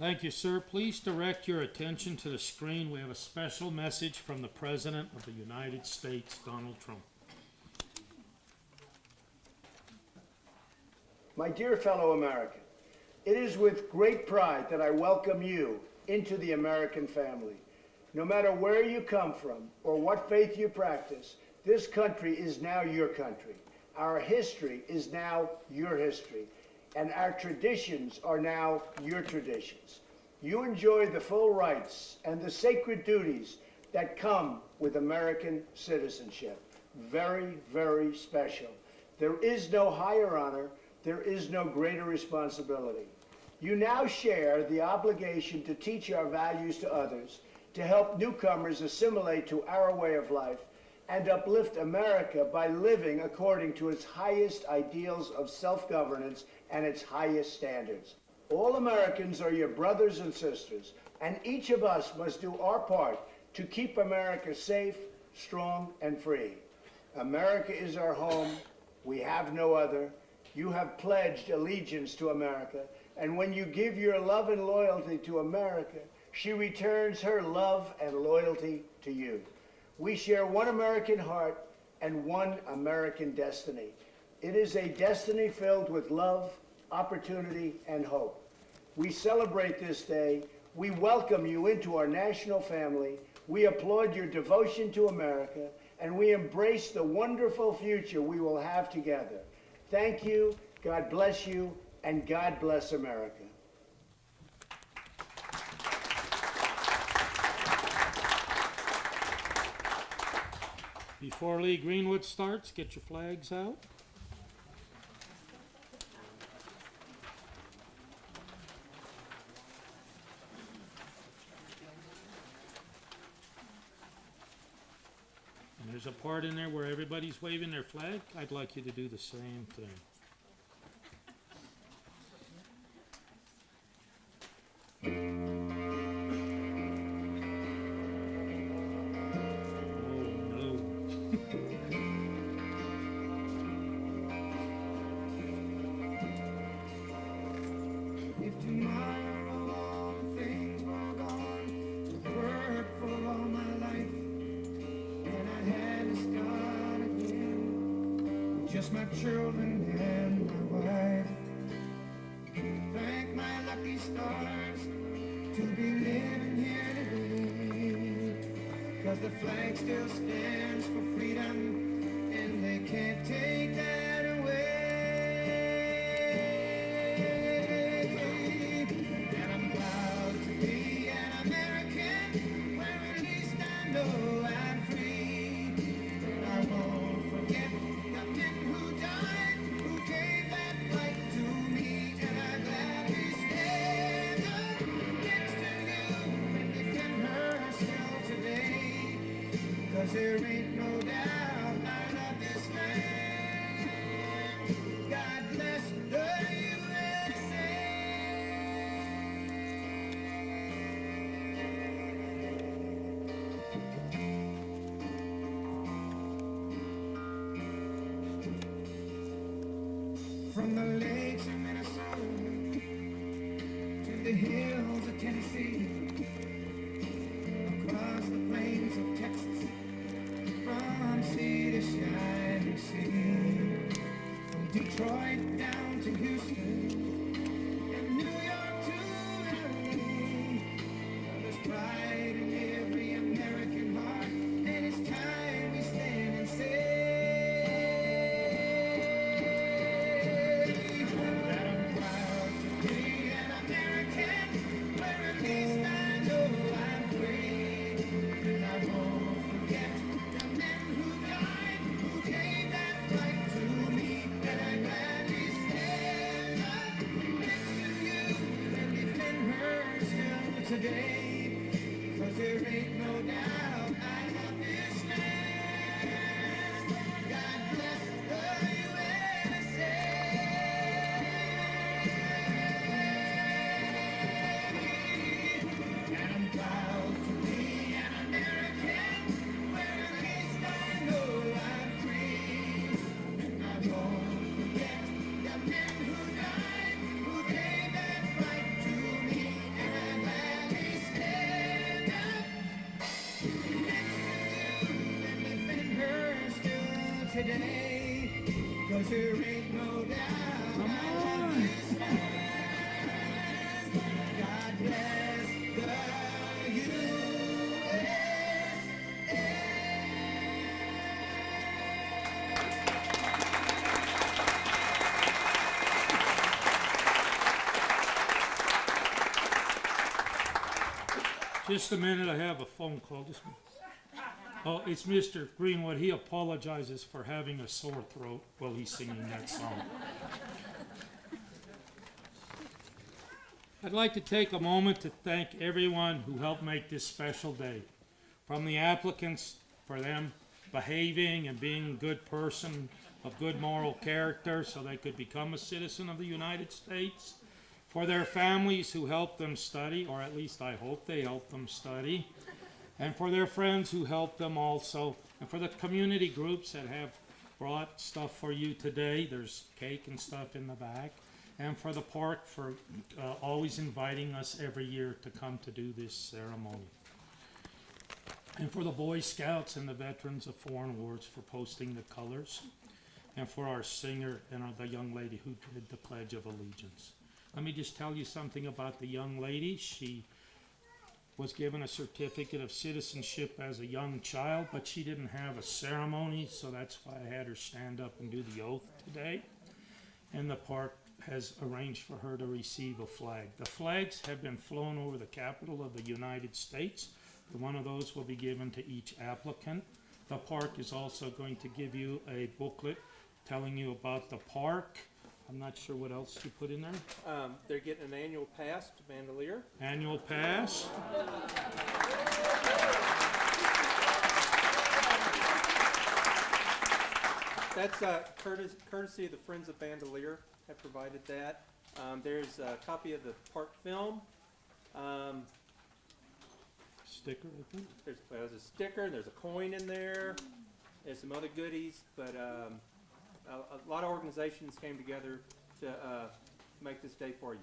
Thank you, sir. Please direct your attention to the screen. We have a special message from the President of the United States, Donald Trump. My dear fellow American, it is with great pride that I welcome you into the American family. No matter where you come from or what faith you practice, this country is now your country. Our history is now your history, and our traditions are now your traditions. You enjoy the full rights and the sacred duties that come with American citizenship. Very, very special. There is no higher honor. There is no greater responsibility. You now share the obligation to teach our values to others, to help newcomers assimilate to our way of life, and uplift America by living according to its highest ideals of self-governance and its highest standards. All Americans are your brothers and sisters, and each of us must do our part to keep America safe, strong, and free. America is our home. We have no other. You have pledged allegiance to America, and when you give your love and loyalty to America, she returns her love and loyalty to you. We share one American heart and one American destiny. It is a destiny filled with love, opportunity, and hope. We celebrate this day. We welcome you into our national family. We applaud your devotion to America, and we embrace the wonderful future we will have together. Thank you, God bless you, and God bless America. Before Lee Greenwood starts, get your flags out. And there's a part in there where everybody's waving their flag. I'd like you to do the same thing. If tomorrow all things were gone, to work for all my life, and I had to start again with just my children and my wife. Thank my lucky stars to be living here today, 'cause the flag still stands for freedom, and they can't take that away. There ain't no doubt I love this land. God bless the USA. From the lakes of Minnesota to the hills of Tennessee, across the plains Detroit down to Houston, and New York to LA. There's pride in every American heart, and it's time we stand and say that I'm proud to be an American, where at least I know I'm free. And I won't forget the men who died, who gave that right to me. And I gladly stand up next to you and defend her still today. 'Cause there ain't no doubt I love this land. God bless the USA. And I'm proud to be an American, where at least I know I'm free. And I won't forget the men who died, who gave that right to me. And I gladly stand up next to you and defend her still today. 'Cause there ain't no doubt I love this land. God bless the USA. Just a minute, I have a phone call. Just a minute. Oh, it's Mr. Greenwood. He apologizes for having a sore throat while he's singing that song. I'd like to take a moment to thank everyone who helped make this special day. From the applicants, for them behaving and being a good person of good moral character so they could become a citizen of the United States. For their families who helped them study, or at least I hope they helped them study. And for their friends who helped them also. And for the community groups that have brought stuff for you today. There's cake and stuff in the back. And for the park for always inviting us every year to come to do this ceremony. And for the Boy Scouts and the Veterans of Foreign Wars for posting the colors. And for our singer and the young lady who did the Pledge of Allegiance. Let me just tell you something about the young lady. She was given a certificate of citizenship as a young child, but she didn't have a ceremony, so that's why I had her stand up and do the oath today. And the park has arranged for her to receive a flag. The flags have been flown over the Capitol of the United States. One of those will be given to each applicant. The park is also going to give you a booklet telling you about the park. I'm not sure what else you put in there. They're getting an annual pass to Bandelier. Annual pass. That's courtesy of the Friends of Bandelier have provided that. There's a copy of the park film. Sticker, I think. There's a sticker, there's a coin in there. There's some other goodies, but a lot of organizations came together to make this day for you.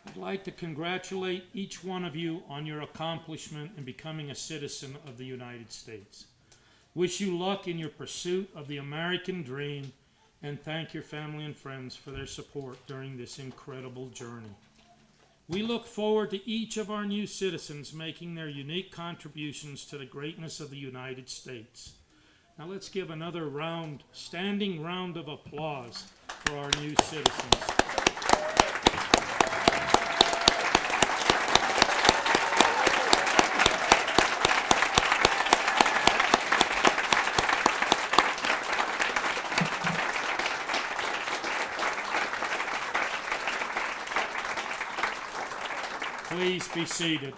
I'd like to congratulate each one of you on your accomplishment in becoming a citizen of the United States. Wish you luck in your pursuit of the American dream, and thank your family and friends for their support during this incredible journey. We look forward to each of our new citizens making their unique contributions to the greatness of the United States. Now let's give another standing round of applause for our new citizens. Please be seated.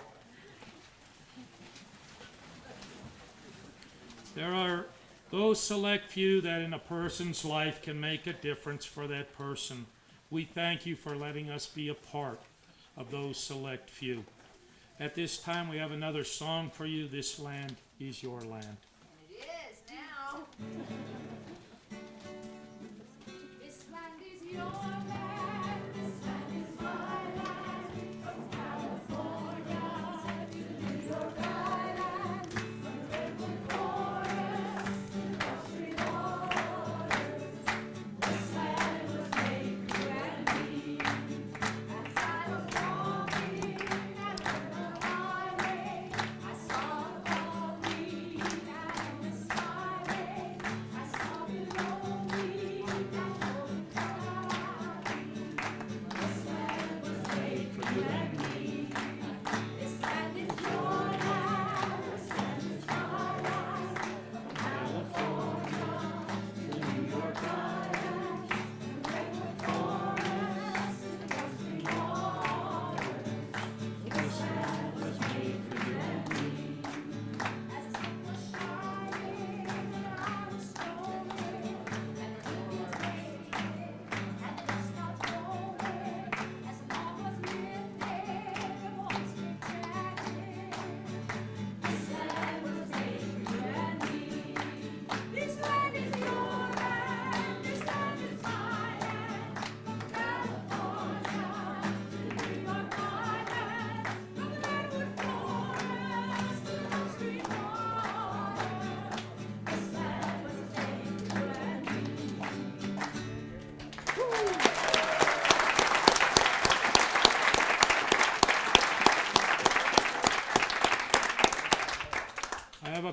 There are those select few that in a person's life can make a difference for that person. We thank you for letting us be a part of those select few. At this time, we have another song for you. This land is your land. It is now. This land is your land. This land is my land. From California to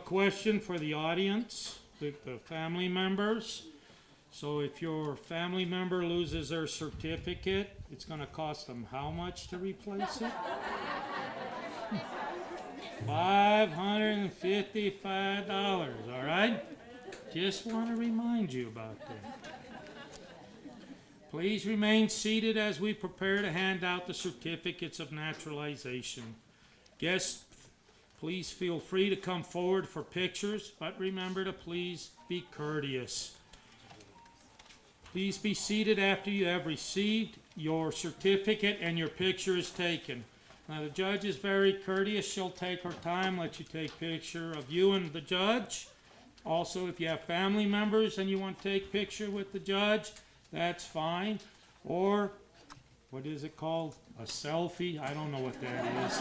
question for the audience, the family members. So if your family member loses their certificate, it's going to cost them how much to replace it? $555, all right? Just want to remind you about that. Please remain seated as we prepare to hand out the certificates of naturalization. Guests, please feel free to come forward for pictures, but remember to please be courteous. Please be seated after you have received your certificate and your picture is taken. Now, the judge is very courteous. She'll take her time, let you take a picture of you and the judge. Also, if you have family members and you want to take a picture with the judge, that's fine. Or, what is it called? A selfie? I don't know what that is.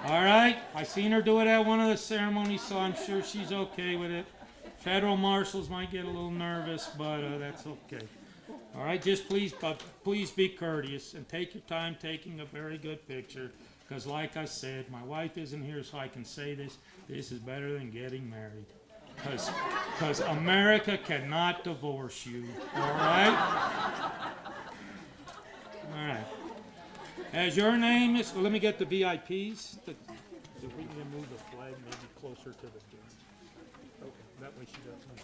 All right? I seen her do it at one of the ceremonies, so I'm sure she's okay with it. Federal marshals might get a little nervous, but that's okay. All right? Just please be courteous and take your time taking a very good picture. Because like I said, my wife isn't here, so I can say this. This is better than getting married. Because America cannot divorce you. All right? All right. As your name is, let me get the VIPs. If we can move the flag maybe closer to the judge. Okay, that way she doesn't.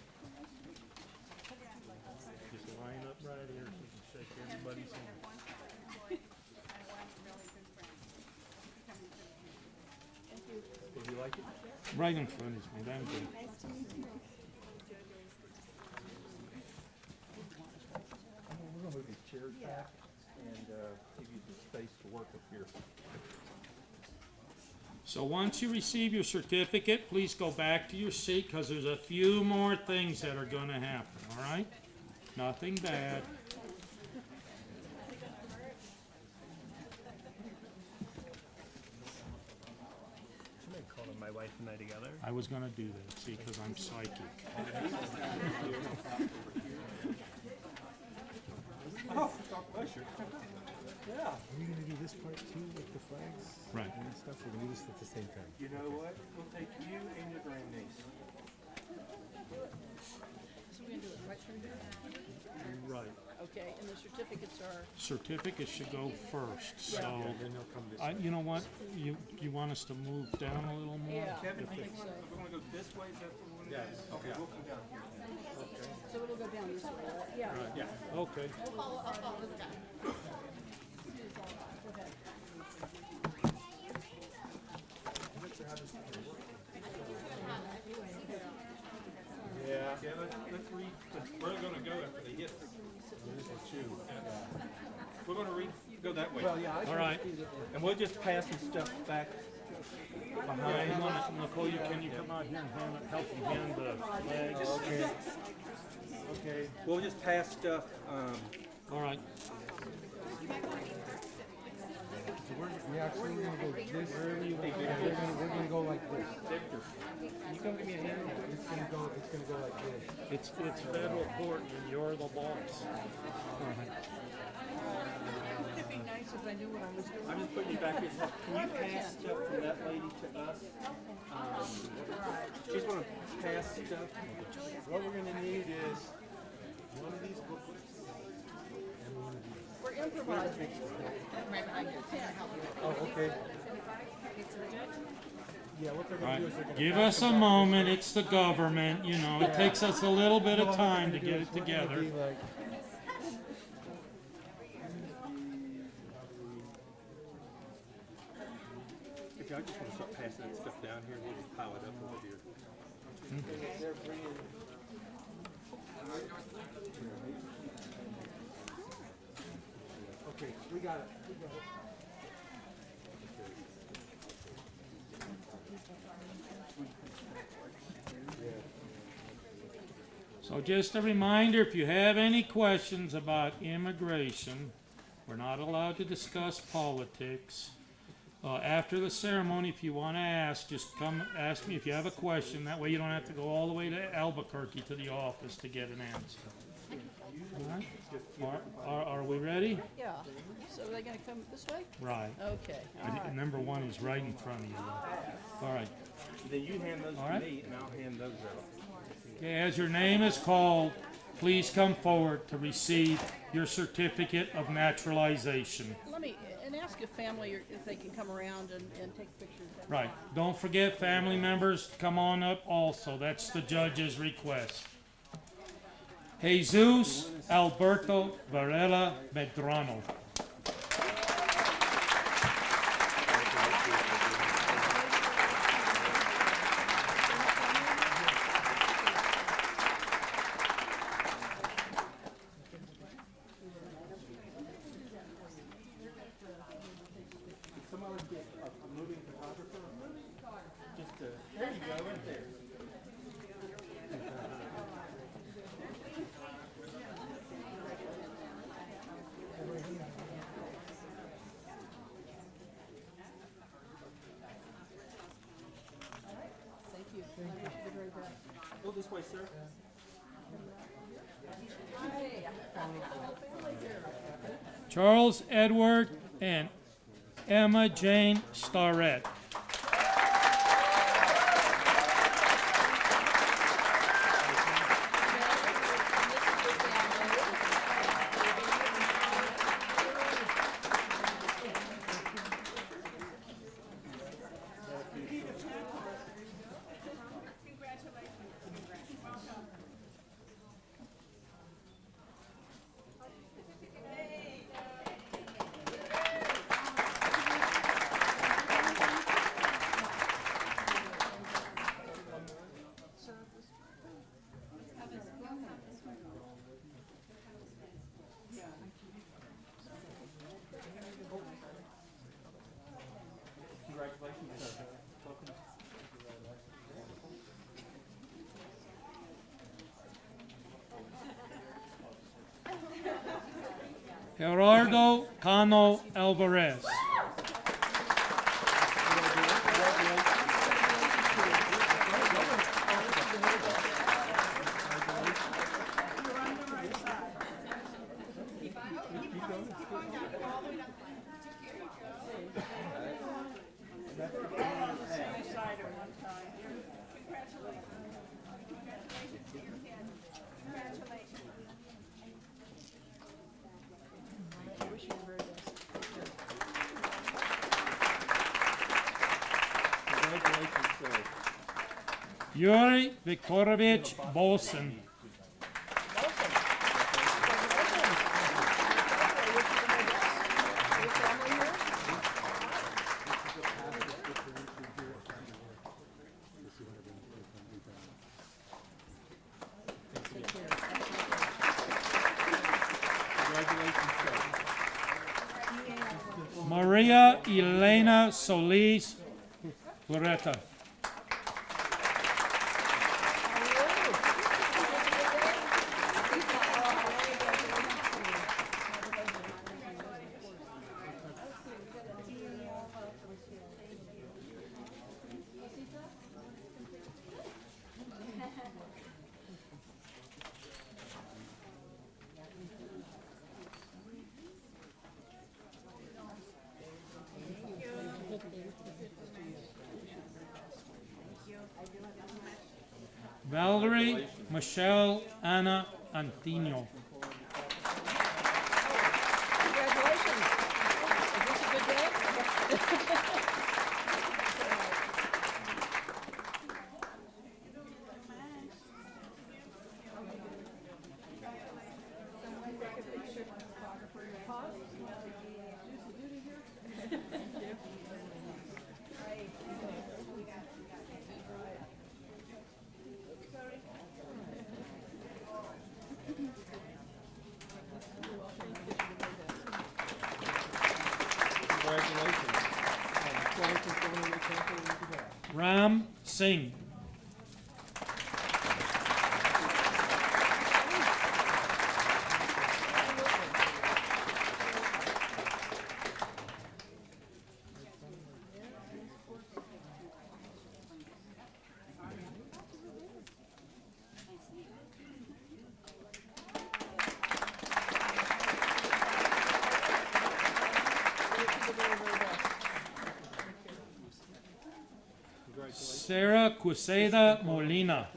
Just line up right here so you can shake everybody's hand. Did you like it? Right in front of me, damn good. We're gonna move these chairs back and give you the space to work up here. So once you receive your certificate, please go back to your seat because there's a few more things that are going to happen, all right? Nothing bad. Calling my wife and I together. I was going to do that, see, because I'm psychic. Oh, God bless you. Yeah. Are we going to do this part too with the flags? Right. And stuff? We're going to do this at the same time. You know what? We'll take you and your grandniece. So we're gonna do it right through here? Right. Okay, and the certificates are, Certificates should go first, so, Then they'll come this you know what? You want us to move down a little more? yeah, Kevin, I think so. we're gonna go this way, is that what we're gonna do? Okay, we'll come down here. So it'll go down this way, right? Yeah. Yeah. Okay. Yeah, let's read, we're gonna go after they hit. We're gonna go that way. Well, yeah. All right. And we'll just pass some stuff back behind. Nicole, can you come out here and help you hand the flags? Okay. Okay, we'll just pass stuff, All right. We actually going to go this way. We're gonna go like this. Victor, can you come give me a hand? It's gonna go like this. It's federal court and you're the boss. It'd be nice if I knew what I was doing. I'm just putting you back in. Can you pass stuff from that lady to us? She's gonna pass stuff. What we're gonna need is one of these booklets and one of these. We're improvising. Oh, okay. Yeah, what they're All gonna do right. is they're gonna Give pass us them a back. moment. It's the government, you know. It takes us a little bit of What time we're to gonna get do it is we're gonna together. be like- If y'all just wanna start passing that stuff down here, we'll just pile it up over here. Okay, we got it. So just a reminder, if you have any questions about immigration, we're not allowed to discuss politics. After the ceremony, if you want to ask, just come ask me if you have a question. That way you don't have to go all the way to Albuquerque to the office to get an answer. All right? Are we ready? Yeah. So are they gonna come this way? Right. Okay, all right. Number one is right in front of you. All right. Then you hand those All to right. me, and I'll hand those out. Okay, as your name is called, please come forward to receive your certificate of naturalization. Let me, and ask if family, if they can come around and take pictures. Right. Don't forget family members, come on up also. That's the judge's request. Jesus Alberto Varela Medrano. There you go, right there. Thank you. I wish you the very best. Go this way, sir. Charles Edward and Emma Jane Starrett. Congratulations, sir. Welcome. Gerardo Cano Alvarez. I wish you the very best. Congratulations, sir. Yuri Viktorovich Bolson. Congratulations, sir. Maria Elena Solis Loretta. Valerie Michelle Anna Antino. Congratulations. Is this a good day? Congratulations. Ram Singh. Sarah Quesada Molina.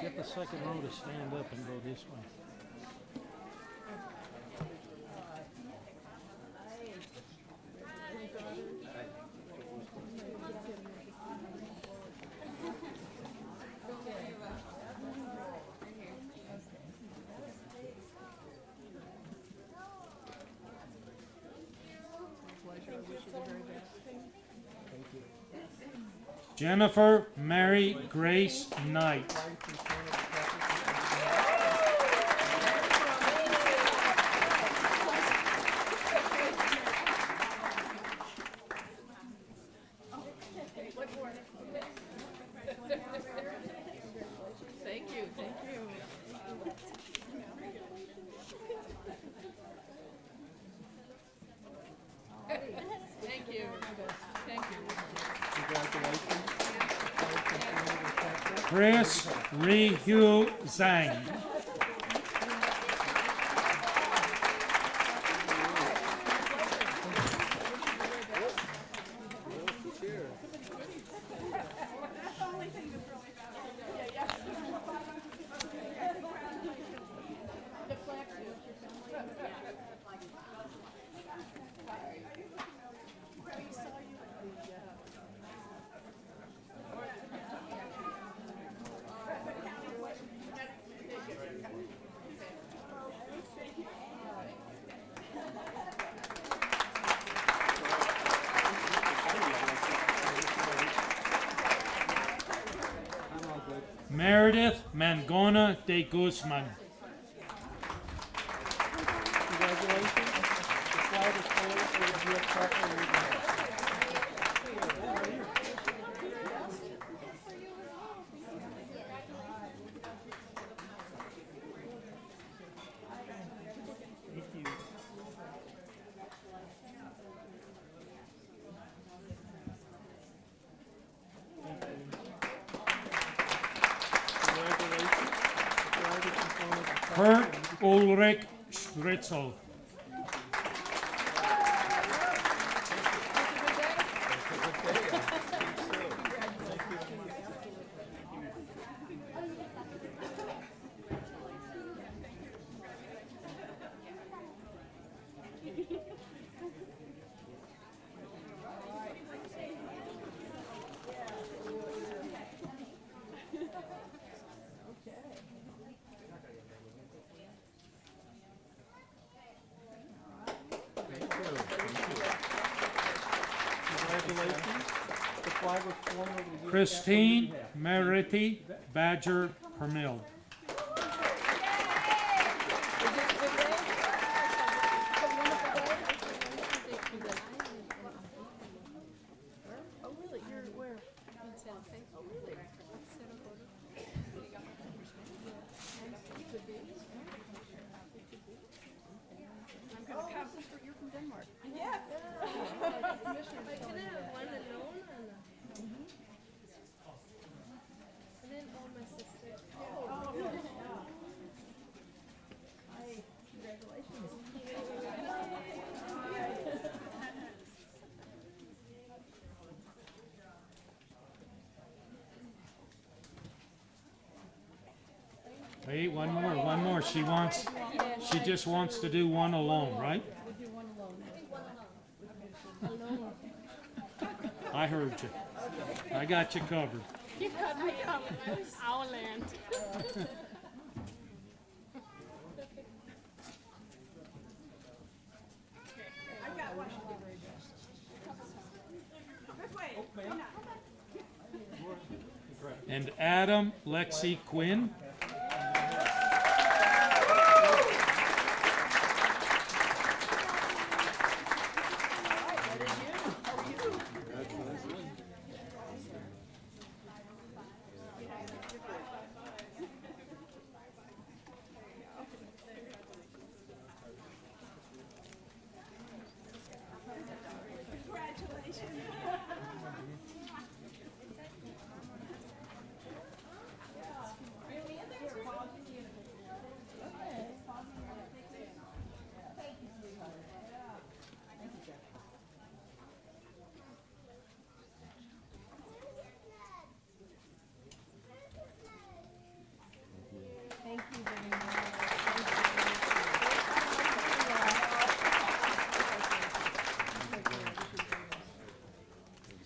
Get the second row to stand up and go this way. Jennifer Mary Grace Knight. Thank you, thank you. Thank you, thank you. Congratulations. Chris Rihyu Zhang. Meredith Mangona de Guzman. Congratulations. The flag is forward for the U.S. partner leading us. Thank you. Congratulations. The flag is in front of the Kurt Ulrich Schritzel. Congratulations. The flag was formed over the U.S. Christine Meriti Badger Permil. Oh, really? You're where? Oh, really? I'm gonna come. You're from Denmark. Yeah. Wait, one more. She just wants to do one alone, right? I heard you. I got you covered. You cut me up. Our land. And Adam Lexi Quinn.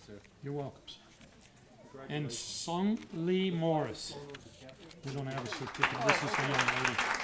sir. You're welcome, sir. And Sung Lee Morris. We don't have a certificate. This is the young lady.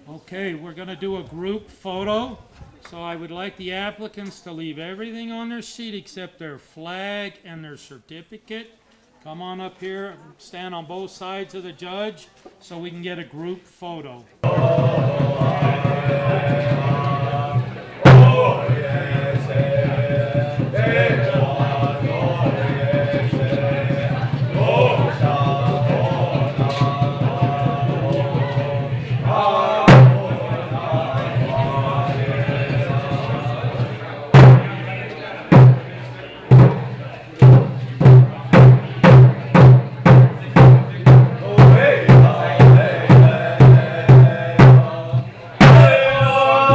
Okay, we're going to do a group photo. So I would like the applicants to leave everything on their seat except their flag and their certificate. Come on up here, stand on both sides of the judge so we can get a group photo.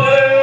Hey!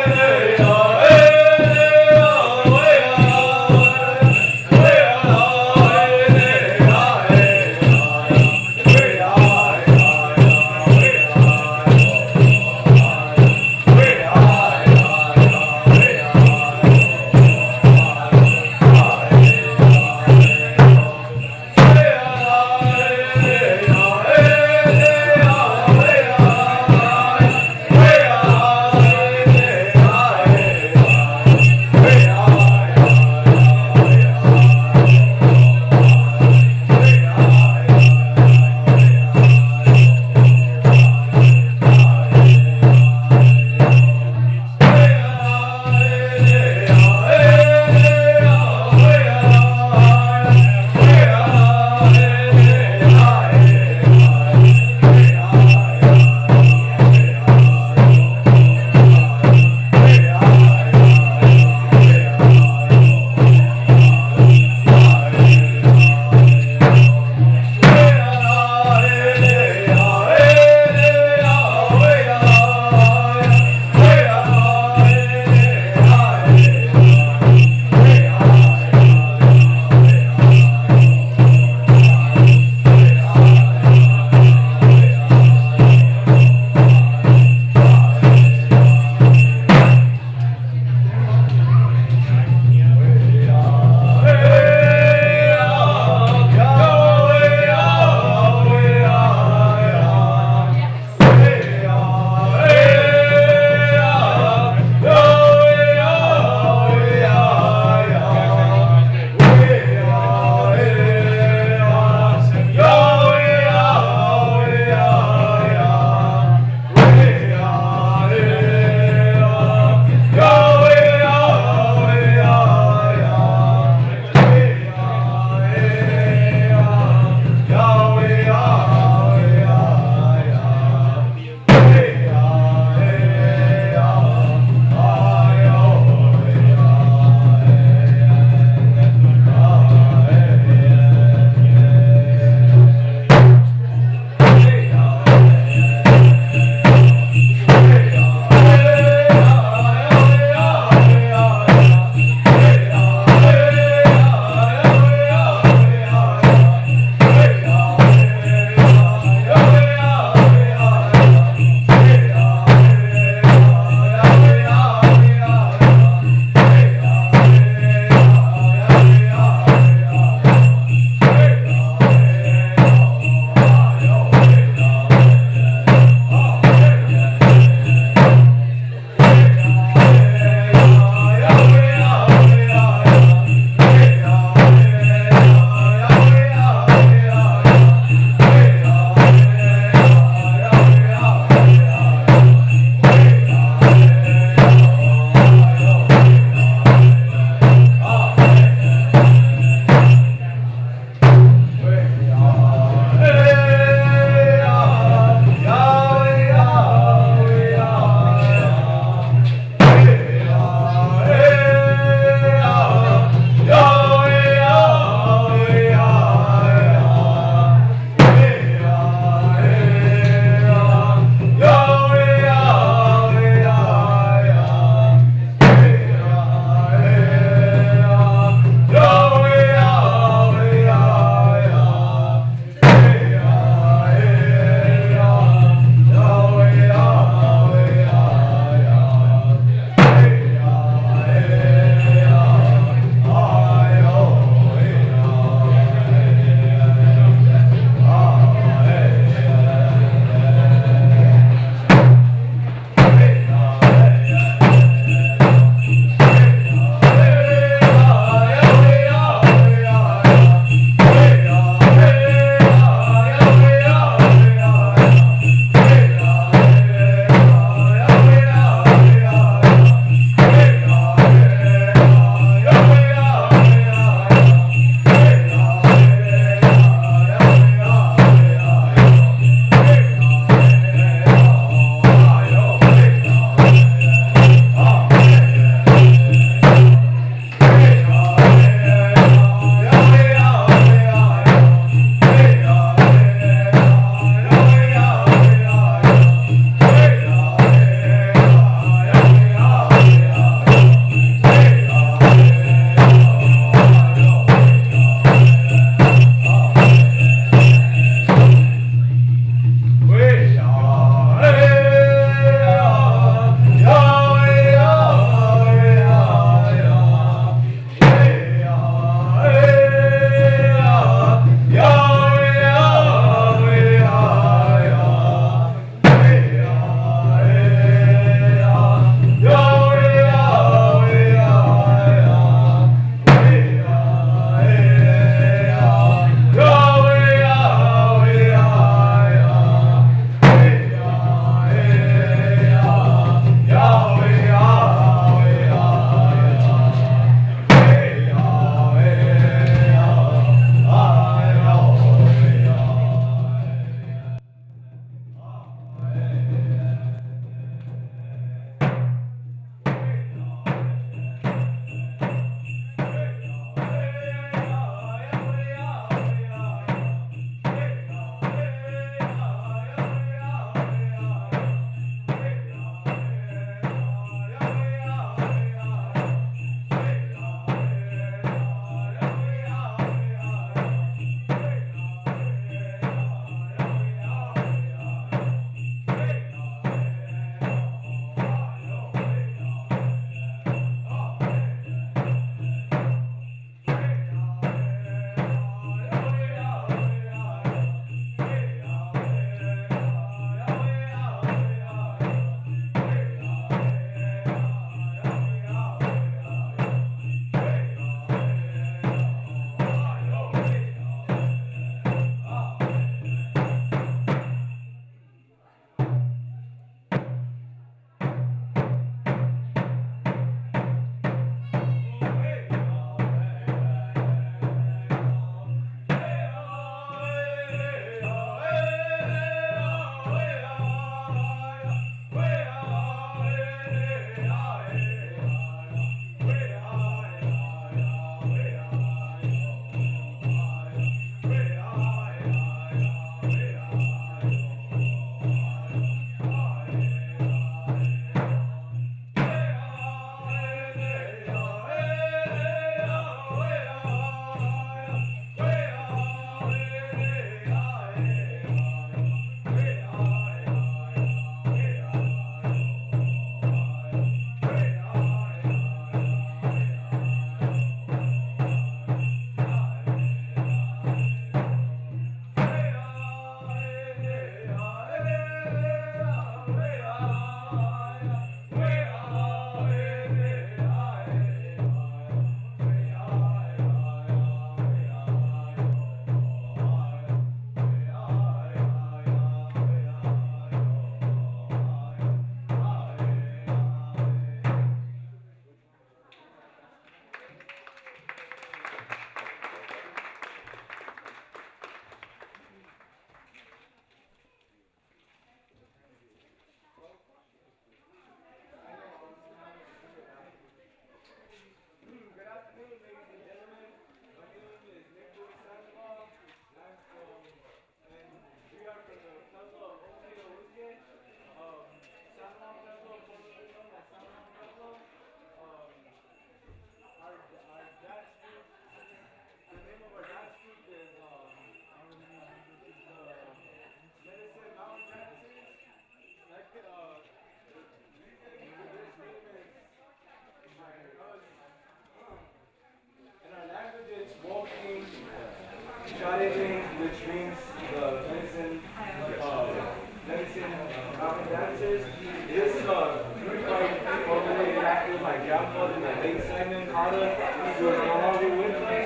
taught us. He was no longer with me.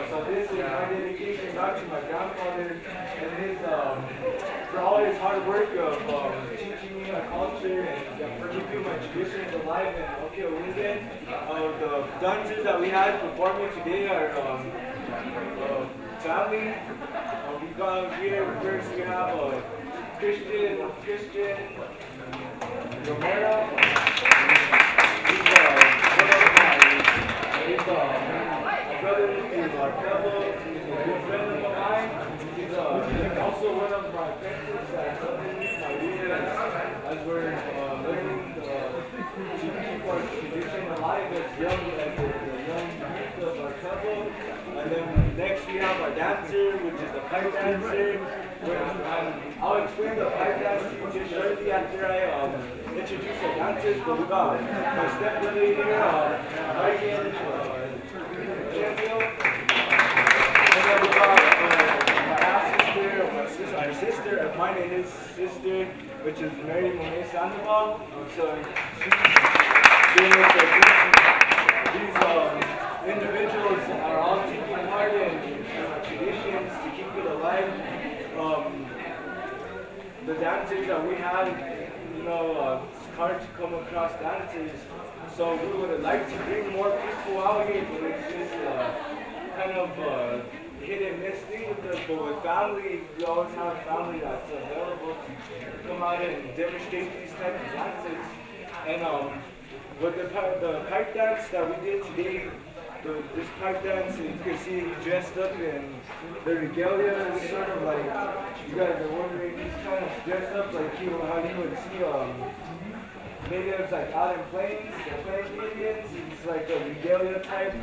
So this is my dedication back to my grandfather and his for all his hard work of teaching me my culture and keeping my traditions alive in Okinawan. The dancers that we had performing today are family. We got here first. We have Christian Romero. He's my brother is Marcelo. He's a good friend of mine. He's also one of my apprentices that my leaders as we're learning to keep our tradition alive as young as the young youth of Marcelo. And then next we have our dancer, which is the pipe dancer. I'll explain the pipe dance to you just shortly after I introduce the dancers. But we got my stepbrother here, Ryan Champion. And then we got my half-sister, our sister, and mine and his sister, which is Mary Monet Sandoval. So she's doing it for these individuals are all taking part in traditions to keep it alive. The dancers that we have, it's hard to come across dancers. So we would like to bring more people out here, but it's just kind of hit and miss thing with us. But with family, we always have family that's available to come out and demonstrate these types of dances. And with the pipe dance that we did today, this pipe dance, you can see he dressed up in the regalia. It's sort of like, you guys are wondering, he's kind of dressed up like how you would see natives like out in plains, the plains Indians. It's like a regalia type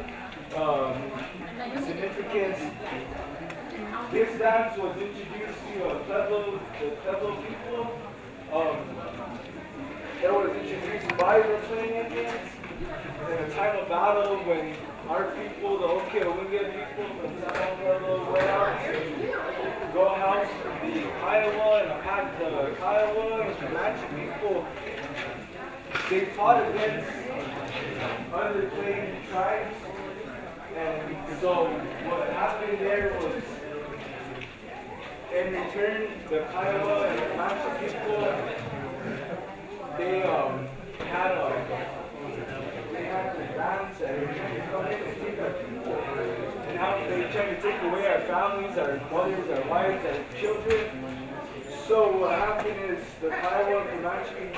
significance. This dance was introduced to the Pueblo people. It was introduced by the plains Indians in a time of battle when our people, the Okinawan people from South Pueblo, went out to go help the Kiowa and the Kiowa and Comanche people. They fought against other plains tribes, and so what happened there was, in return, the Kiowa and Comanche people, they had the bands that were trying to come in and take our people, and how they were trying to take away our families, our mothers, our wives, our children. So what happened is the Kiowa and Comanche,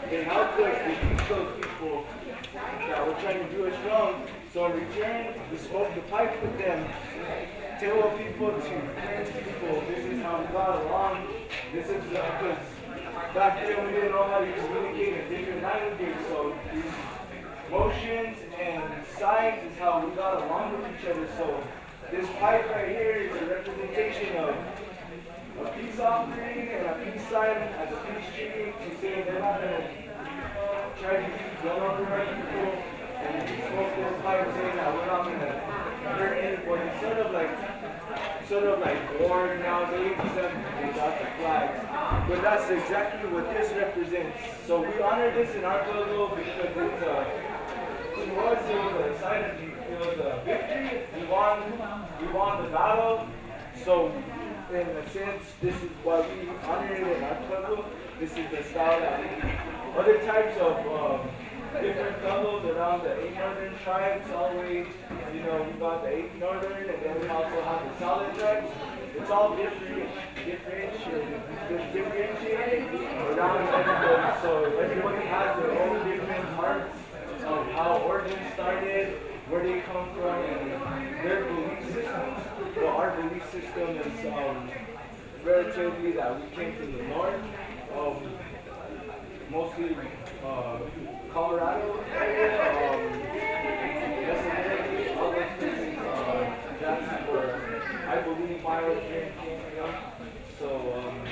they helped us defeat those people that were trying to do us wrong. So in return, we smoked the pipe with them, tell people to parents people, this is how we got along. This is because back then we didn't know how to communicate in different languages. So these motions and signs is how we got along with each other. So this pipe right here is a representation of a peace offering and a peace sign as a peace treaty to say they're not going to try to use gun on the right people, and if you smoke this pipe saying that we're not going to hurt anybody. Sort of like war nowadays, except without the flags. But that's exactly what this represents. So we honor this in our pueblo because it was a sign of victory. We won the battle. So in a sense, this is why we honor it in our pueblo. This is the style that we do. Other types of different pueblos around the 8 northern tribes, all the way, we got the 8 northern, and then we also have the southern tribes. It's all differentiated around everybody. So everybody has their own different parts of how origins started, where they come from, and their belief systems. Well, our belief system is relatively that we came from the north, mostly Colorado area, all those places. That's where I believe my origin came from. So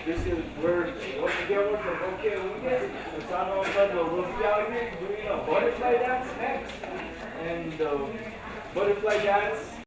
this is where, once again, we're from Okinawan, the San Juan Pueblo. We'll be out here doing a butterfly dance next. And butterfly dance